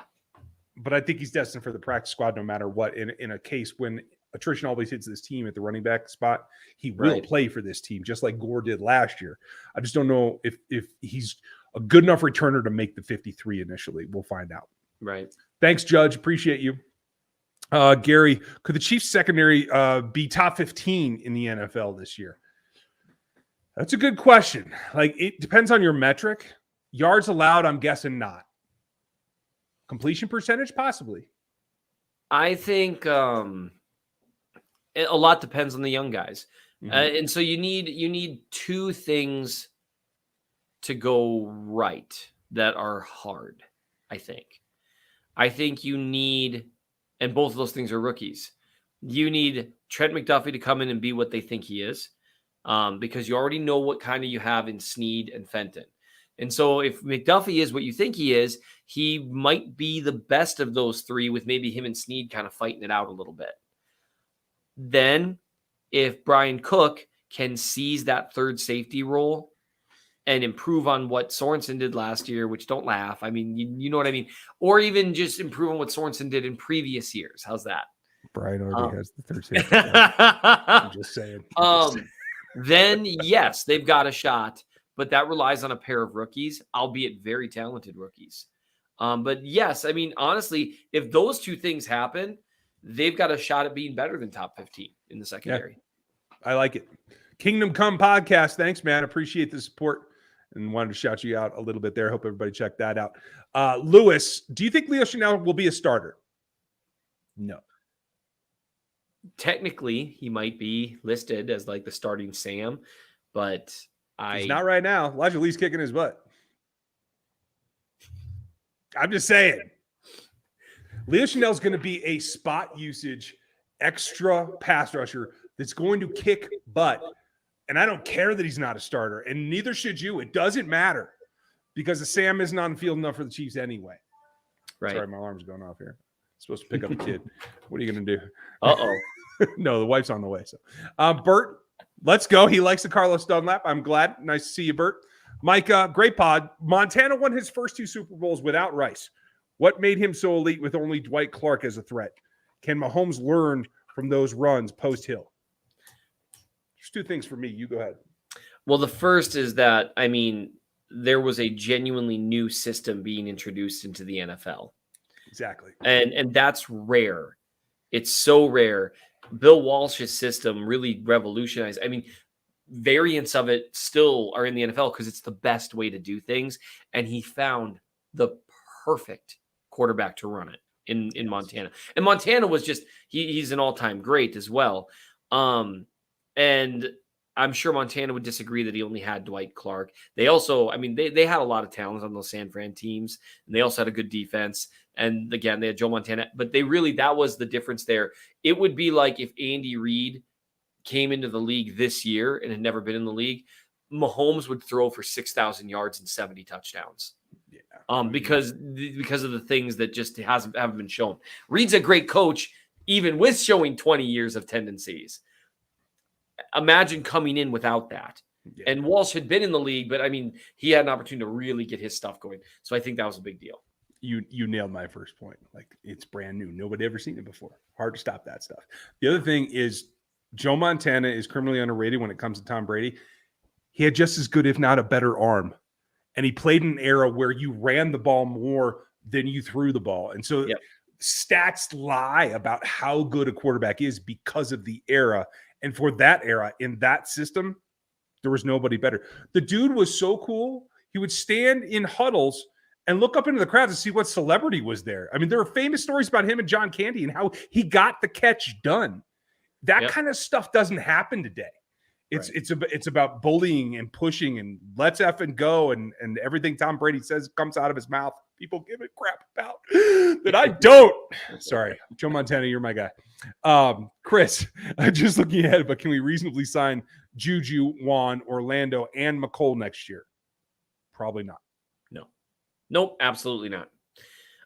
But I think he's destined for the practice squad no matter what. In a case when attrition always hits this team at the running back spot, he will play for this team, just like Gore did last year. I just don't know if he's a good enough returner to make the 53 initially. We'll find out. Right. Thanks, Judge. Appreciate you. Gary, could the Chiefs secondary be top 15 in the NFL this year? That's a good question. Like, it depends on your metric. Yards allowed, I'm guessing not. Completion percentage, possibly. I think a lot depends on the young guys. Mm-hmm. And so you need two things to go right that are hard, I think. I think you need, and both of those things are rookies. You need Trent McDuffie to come in and be what they think he is, because you already know what kind of you have in Snead and Fenton. And so if McDuffie is what you think he is, he might be the best of those three, with maybe him and Snead kind of fighting it out a little bit. Then if Brian Cook can seize that third safety role and improve on what Sorensen did last year, which, don't laugh, I mean, you know what I mean? Or even just improve on what Sorensen did in previous years. How's that? Brian already has the third safety. I'm just saying. Then, yes, they've got a shot, but that relies on a pair of rookies, albeit very talented rookies. But yes, I mean, honestly, if those two things happen, they've got a shot at being better than top 15 in the secondary. Yeah, I like it. Kingdom Come podcast. Thanks, man. Appreciate the support and wanted to shout you out a little bit there. Hope everybody checked that out. Lewis, do you think Leo Chanel will be a starter? No. Technically, he might be listed as like the starting Sam, but he's not right now. Elijah Lee's kicking his butt. I'm just saying. Leo Chanel's going to be a spot usage extra pass rusher that's going to kick butt. And I don't care that he's not a starter, and neither should you. It doesn't matter because the Sam isn't on the field enough for the Chiefs anyway. Right. Sorry, my alarm's going off here. I'm supposed to pick up a kid. What are you going to do? Uh-oh. No, the wife's on the way. So, Bert, let's go. He likes the Carlos Dunlap. I'm glad. Nice to see you, Bert. Mike, great pod. Montana won his first two Super Bowls without Rice. What made him so elite with only Dwight Clark as a threat? Can Mahomes learn from those runs post-Hill? There's two things for me. You go ahead. Well, the first is that, I mean, there was a genuinely new system being introduced into the NFL. Exactly. And that's rare. It's so rare. Bill Walsh's system really revolutionized. I mean, variants of it still are in the NFL because it's the best way to do things. And he found the perfect quarterback to run it in Montana. And Montana was just, he's an all-time great as well. And I'm sure Montana would disagree that he only had Dwight Clark. They also, I mean, they had a lot of talent on those San Fran teams, and they also had a good defense. And again, they had Joe Montana, but that was the difference there. It would be like if Andy Reid came into the league this year and had never been in the league, Mahomes would throw for 6,000 yards and 70 touchdowns. Yeah. Because of the things that just haven't been shown. Reid's a great coach, even with showing 20 years of tendencies. Imagine coming in without that. Yeah. And Walsh had been in the league, but I mean, he had an opportunity to really get his stuff going. So I think that was a big deal. You nailed my first point. Like, it's brand new. Nobody ever seen it before. Hard to stop that stuff. The other thing is Joe Montana is criminally underrated when it comes to Tom Brady. He had just as good, if not a better arm. And he played in an era where you ran the ball more than you threw the ball. And so stats lie about how good a quarterback is because of the era. And for that era, in that system, there was nobody better. The dude was so cool. He would stand in huddles and look up into the crowd to see what celebrity was there. I mean, there are famous stories about him and John Candy and how he got the catch done. That kind of stuff doesn't happen today. It's about bullying and pushing and let's effing go and everything Tom Brady says comes out of his mouth. People give it crap about that I don't. Sorry, Joe Montana, you're my guy. Chris, just looking ahead, but can we reasonably sign JuJu, Juan, Orlando, and McColl next year? Probably not. No. Nope, absolutely not.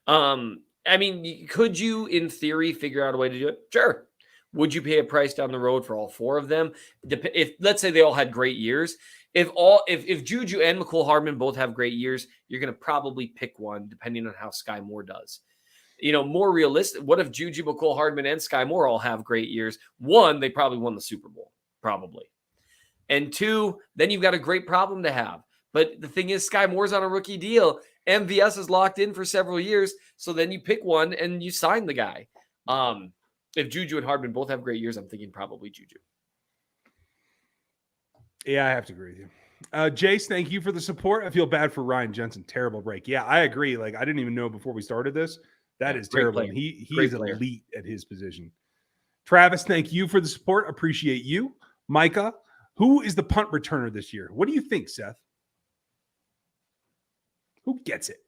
I mean, could you, in theory, figure out a way to do it? Sure. Would you pay a price down the road for all four of them? If let's say they all had great years, if JuJu and McCole Hardman both have great years, you're going to probably pick one depending on how Sky Moore does. More realistic. What if JuJu, McCole Hardman, and Sky Moore all have great years? One, they probably won the Super Bowl, probably. And two, then you've got a great problem to have. But the thing is, Sky Moore's on a rookie deal. MVS is locked in for several years. So then you pick one and you sign the guy. If JuJu and Hardman both have great years, I'm thinking probably JuJu. Yeah, I have to agree with you. Jace, thank you for the support. I feel bad for Ryan Jensen. Terrible break. Yeah, I agree. Like, I didn't even know before we started this. That is terrible. And he is elite at his position. Travis, thank you for the support. Appreciate you. Micah, who is the punt returner this year? What do you think, Seth? Who gets it?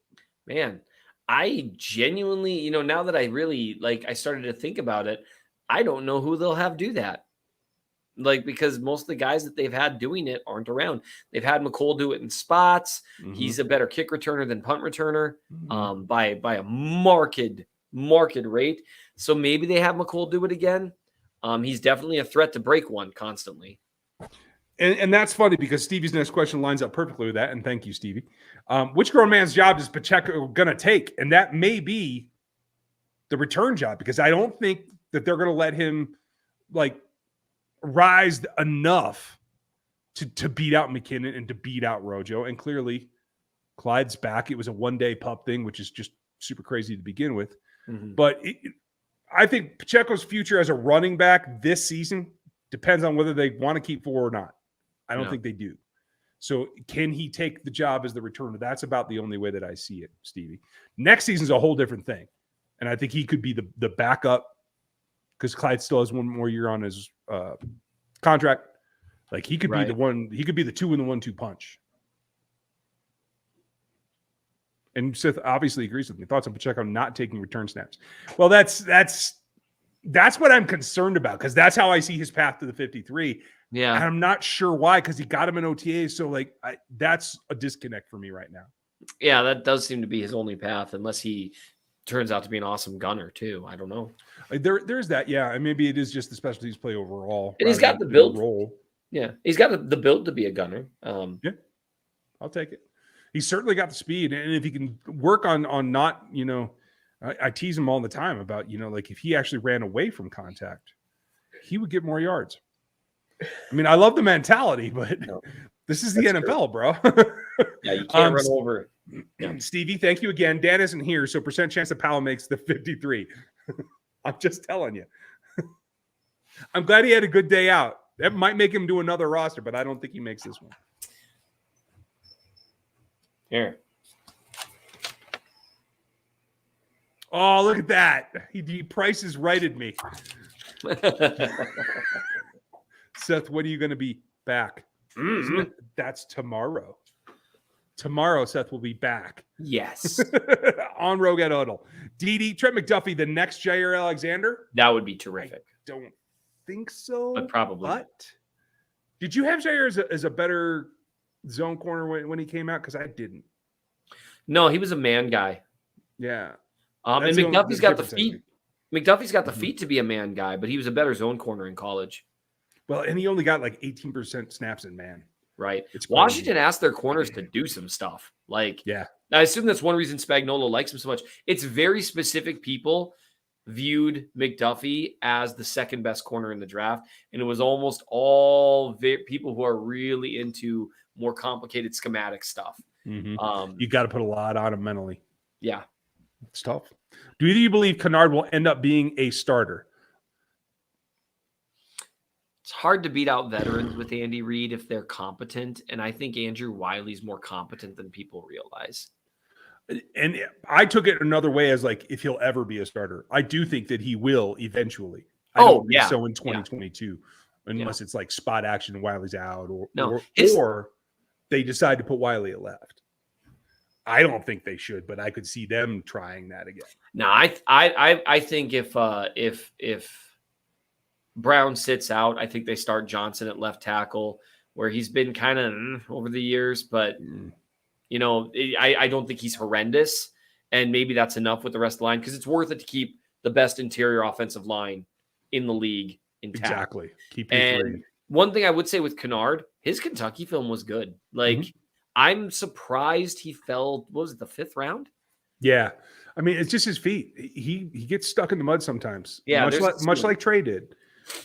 Man, I genuinely, now that I really, I started to think about it, I don't know who they'll have do that. Because most of the guys that they've had doing it aren't around. They've had McCole do it in spots. Mm-hmm. He's a better kick returner than punt returner by a marked rate. So maybe they have McCole do it again. He's definitely a threat to break one constantly. And that's funny because Stevie's next question lines up perfectly with that. And thank you, Stevie. Which grown man's job is Pacheco going to take? And that may be the return job, because I don't think that they're going to let him rise enough to beat out McKinnon and to beat out Rojo. And clearly Clyde's back. It was a one-day pup thing, which is just super crazy to begin with. Mm-hmm. But I think Pacheco's future as a running back this season depends on whether they want to keep four or not. I don't think they do. So can he take the job as the returner? That's about the only way that I see it, Stevie. Next season's a whole different thing. And I think he could be the backup, because Clyde still has one more year on his contract. He could be the one. He could be the 2 in the 1-2 punch. And Seth obviously agrees with me. Thoughts on Pacheco not taking return snaps? Well, that's what I'm concerned about, because that's how I see his path to the 53. Yeah, and I'm not sure why, because he got him in OTAs. So that's a disconnect for me right now. Yeah, that does seem to be his only path, unless he turns out to be an awesome gunner too. I don't know. There's that, yeah, and maybe it is just the specialties play overall. And he's got the build role. Yeah, he's got the build to be a gunner. Yeah, I'll take it. He's certainly got the speed, and if he can work on not, I tease him all the time about, if he actually ran away from contact, he would get more yards. I mean, I love the mentality, but this is the NFL, bro. Yeah, you can't run over. Yeah. Stevie, thank you again. Dan isn't here, so percent chance that Powell makes the 53. I'm just telling you. I'm glad he had a good day out. That might make him do another roster, but I don't think he makes this one. Here. Oh, look at that. He prices righted me. Seth, when are you going to be back? Mm-hmm. That's tomorrow. Tomorrow, Seth will be back. Yes. On Rogue at Huddle. Trent McDuffie, the next Jair Alexander? That would be terrific. I don't think so. But probably. But did you have Jair as a better zone corner when he came out? Because I didn't. No, he was a man guy. Yeah. And McDuffie's got the feet. McDuffie's got the feet to be a man guy, but he was a better zone corner in college. Well, and he only got 18% snaps in man. Right. Washington asked their corners to do some stuff. Yeah. I assume that's one reason Spagnuolo likes him so much. It's very specific people viewed McDuffie as the second best corner in the draft. And it was almost all people who are really into more complicated schematic stuff. Mm-hmm. You got to put a lot on him mentally. Yeah. It's tough. Do you believe Kennard will end up being a starter? It's hard to beat out veterans with Andy Reid if they're competent. And I think Andrew Wiley's more competent than people realize. And I took it another way as if he'll ever be a starter. I do think that he will eventually. I don't think so in 2022, unless it's spot action and Wiley's out or they decide to put Wiley at left. I don't think they should, but I could see them trying that again. No, I think if Brown sits out, I think they start Johnson at left tackle, where he's been kind of over the years, but you know, I don't think he's horrendous, and maybe that's enough with the rest of the line because it's worth it to keep the best interior offensive line in the league intact. Exactly. Keep your and three. One thing I would say with Kennard, his Kentucky film was good. Like, I'm surprised he fell, what was it, the 5th round? Yeah. I mean, it's just his feet. He gets stuck in the mud sometimes. Yeah, much like Trey did.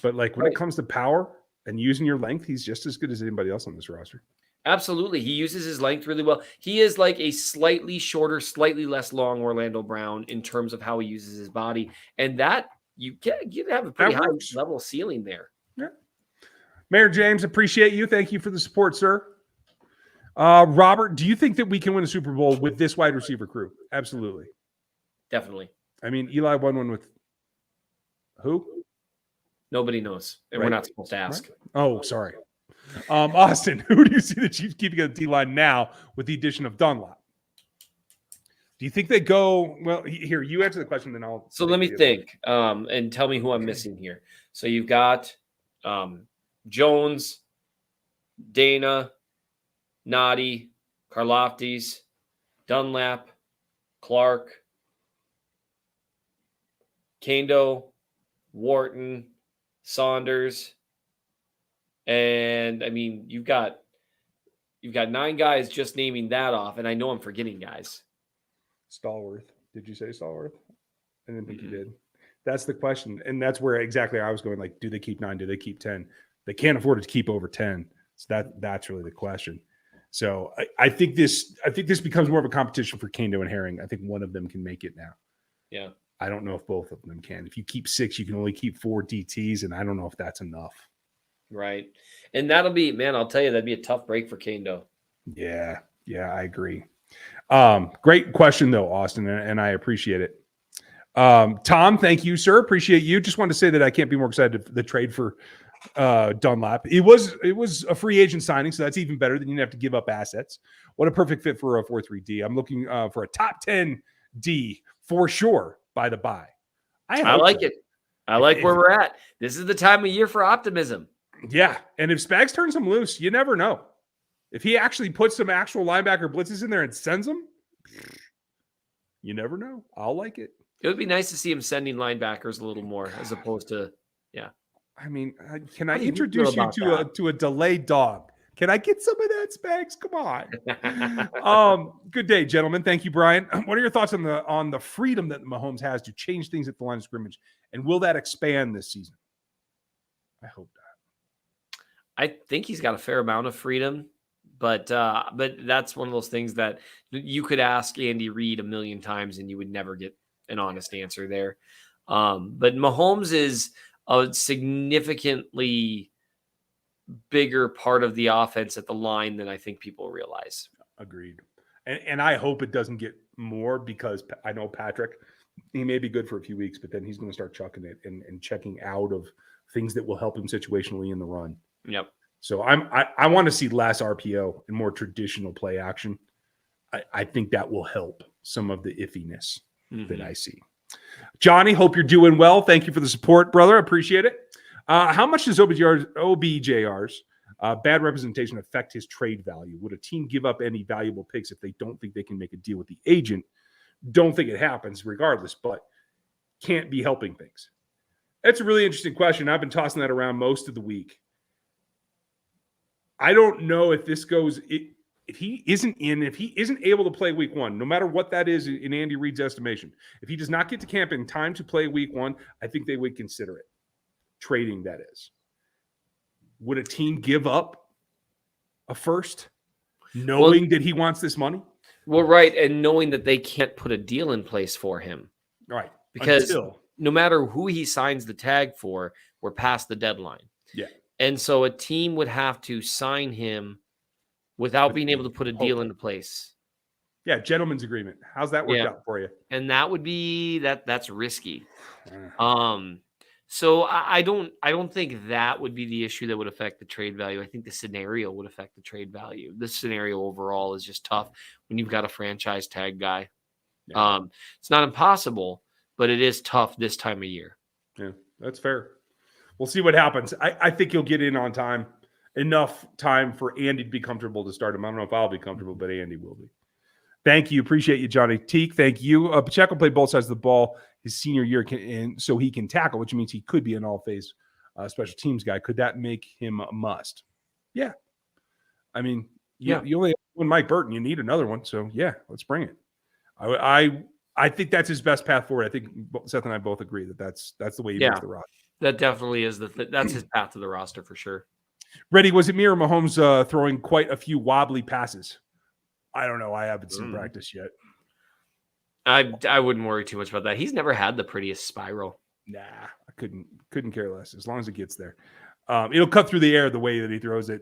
But like when Right. it comes to power and using your length, he's just as good as anybody else on this roster. Absolutely. He uses his length really well. He is like a slightly shorter, slightly less long Orlando Brown in terms of how he uses his body. And that you have a pretty high level ceiling there. Yeah. Mayor James, appreciate you. Thank you for the support, sir. Robert, do you think that we can win a Super Bowl with this wide receiver crew? Absolutely. Definitely. I mean, Eli won one with who? Nobody knows. And Right. we're not supposed to ask. Right. Oh, sorry. Austin, who do you see the Chiefs keeping on the D-line now with the addition of Dunlap? Do you think they go – well, here, you answer the question, then I'll – So let me think and tell me who I'm missing here. So you've got Jones, Dana, Noddy, Karlaftis, Dunlap, Clark, Kando, Wharton, Saunders, and I mean you've got 9 guys just naming that off, and I know I'm forgetting guys. Stallworth. Did you say Stallworth? I didn't think you did. That's the question, and that's where exactly I was going. Like, do they keep 9? Do they keep 10? They can't afford to keep over 10. So that's really the question. So I think this becomes more of a competition for Kando and Herring. I think one of them can make it now. Yeah. I don't know if both of them can. If you keep 6, you can only keep 4 DTs, and I don't know if that's enough. Right. And that'll be, man, I'll tell you, that'd be a tough break for Kando. Yeah, I agree. Great question, though, Austin, and I appreciate it. Tom, thank you, sir. Appreciate you. Just wanted to say that I can't be more excited for the trade for Dunlap. It was a free agent signing, so that's even better than you have to give up assets. What a perfect fit for a 4-3-D. I'm looking for a top 10 D for sure by the bye. I like it. I like where we're at. This is the time of year for optimism. Yeah, and if Spags turns him loose, you never know. If he actually puts some actual linebacker blitzes in there and sends them, you never know. I'll like it. It would be nice to see him sending linebackers a little more as opposed to, yeah. I mean, can I introduce you to a delayed dog? Can I get some of that, Spags? Come on. Good day, gentlemen. Thank you, Brian. What are your thoughts on the freedom that Mahomes has to change things at the line of scrimmage, and will that expand this season? I hope not. I think he's got a fair amount of freedom, but that's one of those things that you could ask Andy Reid a million times and you would never get an honest answer there. But Mahomes is a significantly bigger part of the offense at the line than I think people realize. Agreed. And I hope it doesn't get more, because I know Patrick, he may be good for a few weeks, but then he's going to start chucking it and checking out of things that will help him situationally in the run. Yep. So I want to see less RPO and more traditional play action. I think that will help some of the iffiness that I see. Johnny, hope you're doing well. Thank you for the support, brother. Appreciate it. How much does OBJR's bad representation affect his trade value? Would a team give up any valuable picks if they don't think they can make a deal with the agent? Don't think it happens regardless, but can't be helping things. That's a really interesting question. I've been tossing that around most of the week. I don't know if this goes if he isn't able to play week 1, no matter what that is in Andy Reid's estimation. If he does not get to camp in time to play week 1, I think they would consider it. Trading, that is. Would a team give up a first knowing that he wants this money? Well, right, and knowing that they can't put a deal in place for him. Right. Because no matter who he signs the tag for, we're past the deadline. Yeah. And so a team would have to sign him without being able to put a deal into place. Yeah, gentleman's agreement. How's that worked out for you? And that would be that's risky. So I don't think that would be the issue that would affect the trade value. I think the scenario would affect the trade value. This scenario overall is just tough when you've got a franchise tag guy. Yeah. It's not impossible, but it is tough this time of year. Yeah, that's fair. We'll see what happens. I think he'll get in on time, enough time for Andy to be comfortable to start him. I don't know if I'll be comfortable, but Andy will be. Thank you. Appreciate you, Johnny Teak. Thank you. Pacheco played both sides of the ball his senior year, and so he can tackle, which means he could be an all-phase special teams guy. Could that make him a must? Yeah. I mean, you only have one Mike Burton. You need another one. So, yeah, let's bring it. I think that's his best path forward. I think Seth and I both agree that that's the way he makes the roster. That definitely is that's his path to the roster for sure. Reddy, was it me or Mahomes throwing quite a few wobbly passes? I don't know. I haven't seen practice yet. I wouldn't worry too much about that. He's never had the prettiest spiral. Nah, I couldn't care less as long as it gets there. It'll cut through the air the way that he throws it,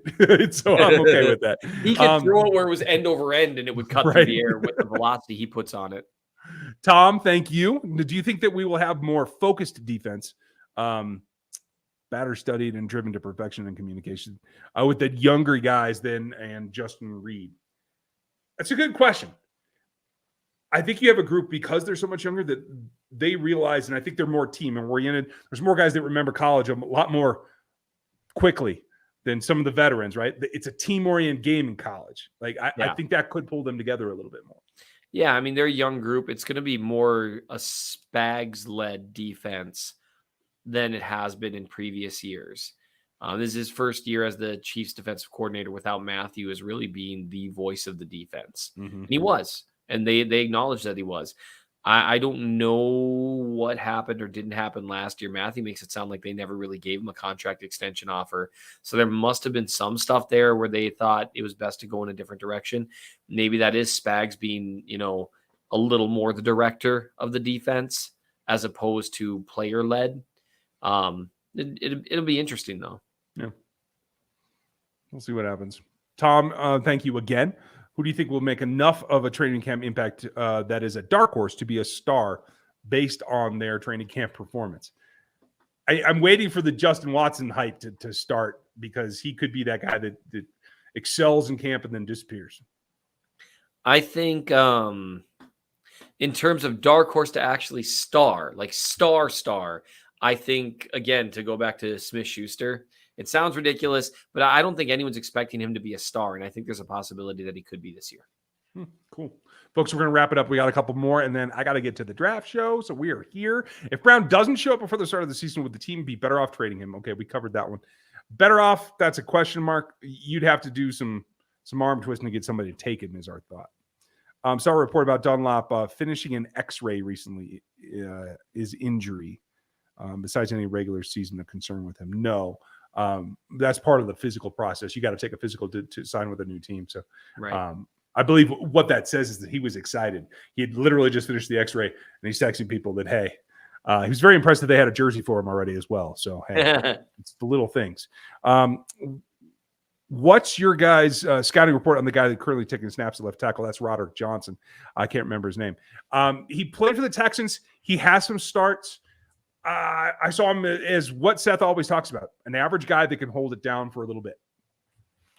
so I'm okay with that. He could throw it where it was end over end, and it would cut through the air with the velocity he puts on it. Tom, thank you. Do you think that we will have more focused defense, batter studied and driven to perfection in communication with the younger guys and Justin Reed? That's a good question. I think you have a group, because they're so much younger, that they realize, and I think they're more team oriented. There's more guys that remember college a lot more quickly than some of the veterans, right? It's a team-oriented game in college. I think that could pull them together a little bit more. Yeah, I mean, they're a young group. It's going to be more a Spags-led defense than it has been in previous years. This is his first year as the Chiefs defensive coordinator without Matthew as really being the voice of the defense. Mm-hmm. And he was, and they acknowledged that he was. I don't know what happened or didn't happen last year. Matthew makes it sound like they never really gave him a contract extension offer. So there must have been some stuff there where they thought it was best to go in a different direction. Maybe that is Spags being, a little more the director of the defense as opposed to player led. It'll be interesting though. Yeah. We'll see what happens. Tom, thank you again. Who do you think will make enough of a training camp impact that is a dark horse to be a star based on their training camp performance? I'm waiting for the Justin Watson hype to start, because he could be that guy that excels in camp and then disappears. I think in terms of dark horse to actually star, like star, I think, again, to go back to Smith-Schuster, it sounds ridiculous, but I don't think anyone's expecting him to be a star, and I think there's a possibility that he could be this year. Cool. Folks, we're going to wrap it up. We got a couple more, and then I got to get to the draft show, so we are here. If Brown doesn't show up before the start of the season, would the team be better off trading him? Okay, we covered that one. Better off, that's a question mark. You'd have to do some arm twisting to get somebody to take him, is our thought. Saw a report about Dunlap finishing an X-ray recently. Is injury, besides any regular season, a concern with him? No. That's part of the physical process. You got to take a physical to sign with a new team. So I believe what that says is that he was excited. He had literally just finished the X-ray, and he's texting people that, hey, he was very impressed that they had a jersey for him already as well. So, hey, it's the little things. What's your guys' scouting report on the guy that currently taking snaps at left tackle? That's Roderick Johnson. I can't remember his name. He played for the Texans. He has some starts. I saw him as what Seth always talks about, an average guy that can hold it down for a little bit.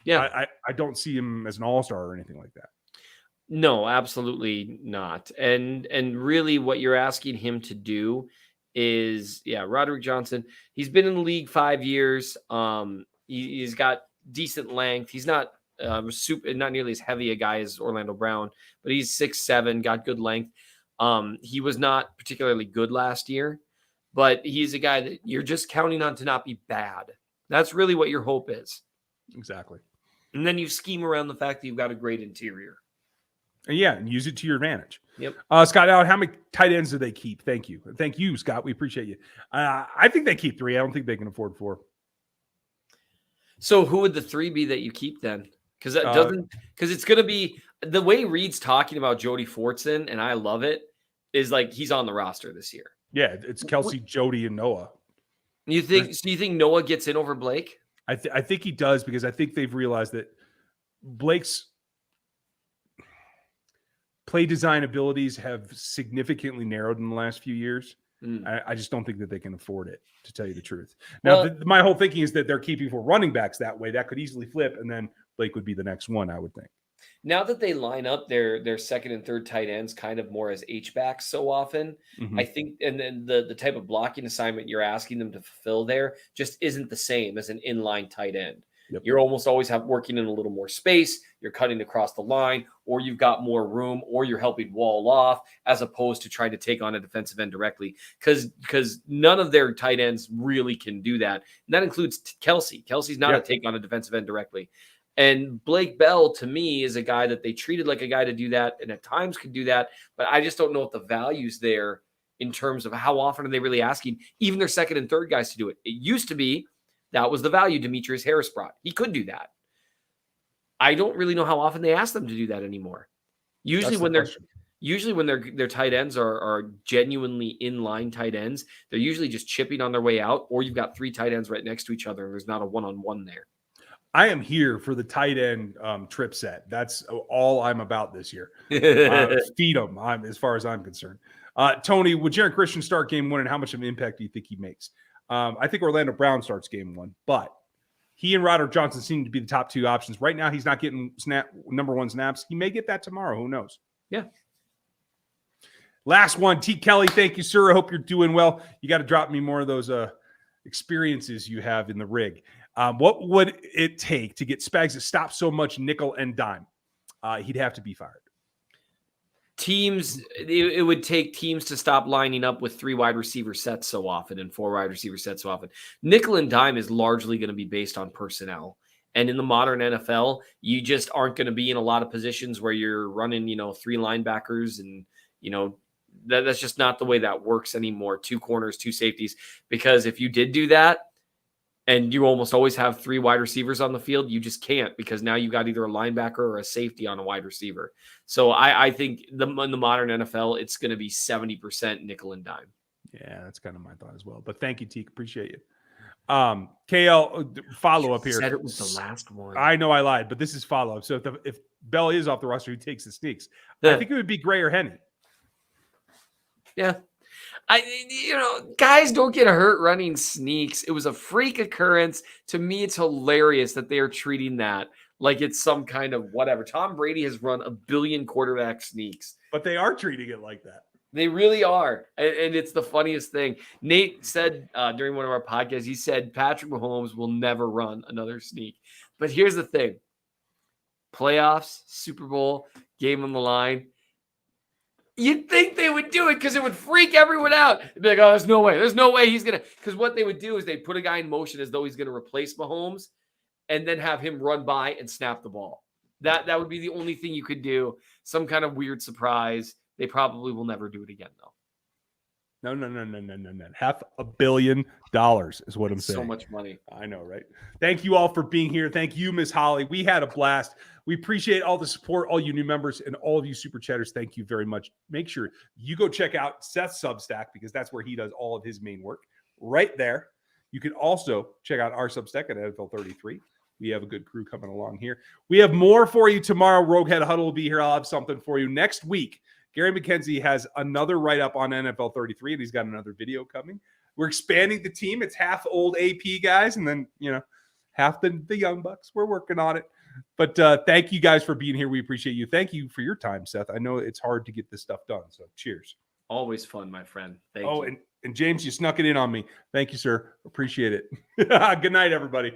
Yeah. I don't see him as an all-star or anything like that. No, absolutely not. And really what you're asking him to do is, Roderick Johnson, he's been in the league 5 years. He's got decent length. He's not not nearly as heavy a guy as Orlando Brown, but he's 6'7", got good length. He was not particularly good last year, but he's a guy that you're just counting on to not be bad. That's really what your hope is. Exactly. And then you scheme around the fact that you've got a great interior. Yeah, and use it to your advantage. Yep. Scott, Allen, how many tight ends do they keep? Thank you. Thank you, Scott. We appreciate you. I think they keep 3. I don't think they can afford 4. So who would the 3 be that you keep then? Because that because it's going to be the way Reed's talking about Jody Fortson, and I love it, is like he's on the roster this year. Yeah, it's Kelsey, Jody, and Noah. You think Noah gets in over Blake? I think he does, because I think they've realized that Blake's play design abilities have significantly narrowed in the last few years. I just don't think that they can afford it, to tell you the truth. Now, my whole thinking is that they're keeping 4 running backs that way. That could easily flip, and then Blake would be the next one, I would think. Now that they line up their second and third tight ends kind of more as H-backs so often, I think, and then the type of blocking assignment you're asking them to fulfill there just isn't the same as an inline tight end. Yep. You're almost always working in a little more space. You're cutting across the line, or you've got more room, or you're helping wall off, as opposed to trying to take on a defensive end directly. Because none of their tight ends really can do that. And that includes Kelsey. Kelsey's not a take on a defensive end directly. And Blake Bell, to me, is a guy that they treated like a guy to do that, and at times could do that. But I just don't know what the value's there in terms of how often are they really asking even their second and third guys to do it. It used to be that was the value Demetrius Harris brought. He could do that. I don't really know how often they ask them to do that anymore. Usually when their tight ends are genuinely inline tight ends, they're usually just chipping on their way out, or you've got three tight ends right next to each other and there's not a one-on-one there. I am here for the tight end trip set. That's all I'm about this year. Feed them, as far as I'm concerned. Tony, would Jaron Christian start game one, and how much of an impact do you think he makes? I think Orlando Brown starts game one, but he and Roderick Johnson seem to be the top two options. Right now, he's not getting number one snaps. He may get that tomorrow. Who knows? Yeah. Last one, T. Kelly. Thank you, sir. I hope you're doing well. You got to drop me more of those experiences you have in the rig. What would it take to get Spags to stop so much nickel and dime? He'd have to be fired. It would take teams to stop lining up with 3 wide receiver sets so often and 4 wide receiver sets so often. Nickel and dime is largely going to be based on personnel. And in the modern NFL, you just aren't going to be in a lot of positions where you're running, 3 linebackers and, that's just not the way that works anymore. 2 corners, 2 safeties. Because if you did do that, and you almost always have 3 wide receivers on the field, you just can't, because now you've got either a linebacker or a safety on a wide receiver. So I think in the modern NFL, it's going to be 70% nickel and dime. Yeah, that's kind of my thought as well. But thank you, Teak. Appreciate you. KL, follow up here. Said it was the last one. I know I lied, but this is follow up. So if Bell is off the roster, who takes the sneaks? I think it would be Gray or Henny. Yeah. Guys don't get hurt running sneaks. It was a freak occurrence. To me, it's hilarious that they are treating that like it's some kind of whatever. Tom Brady has run 1 billion quarterback sneaks. But they are treating it like that. They really are. And it's the funniest thing. Nate said during one of our podcasts, he said Patrick Mahomes will never run another sneak. But here's the thing. Playoffs, Super Bowl, game on the line. You'd think they would do it because it would freak everyone out. They'd be like, oh, there's no way. There's no way he's going to. Because what they would do is they'd put a guy in motion as though he's going to replace Mahomes and then have him run by and snap the ball. That would be the only thing you could do. Some kind of weird surprise. They probably will never do it again, though. No. $500 million is what I'm saying. So much money. I know, right? Thank you all for being here. Thank you, Miss Holly. We had a blast. We appreciate all the support, all you new members, and all of you super chatters. Thank you very much. Make sure you go check out Seth's Substack, because that's where he does all of his main work right there. You can also check out our Substack at NFL 33. We have a good crew coming along here. We have more for you tomorrow. Roguehead Huddle will be here. I'll have something for you next week. Gary McKenzie has another write-up on NFL 33, and he's got another video coming. We're expanding the team. It's half old AP guys, and then, half the young bucks. We're working on it. But thank you guys for being here. We appreciate you. Thank you for your time, Seth. I know it's hard to get this stuff done, so cheers. Always fun, my friend. Thank you. And James, you snuck it in on me. Thank you, sir. Appreciate it. Good night, everybody.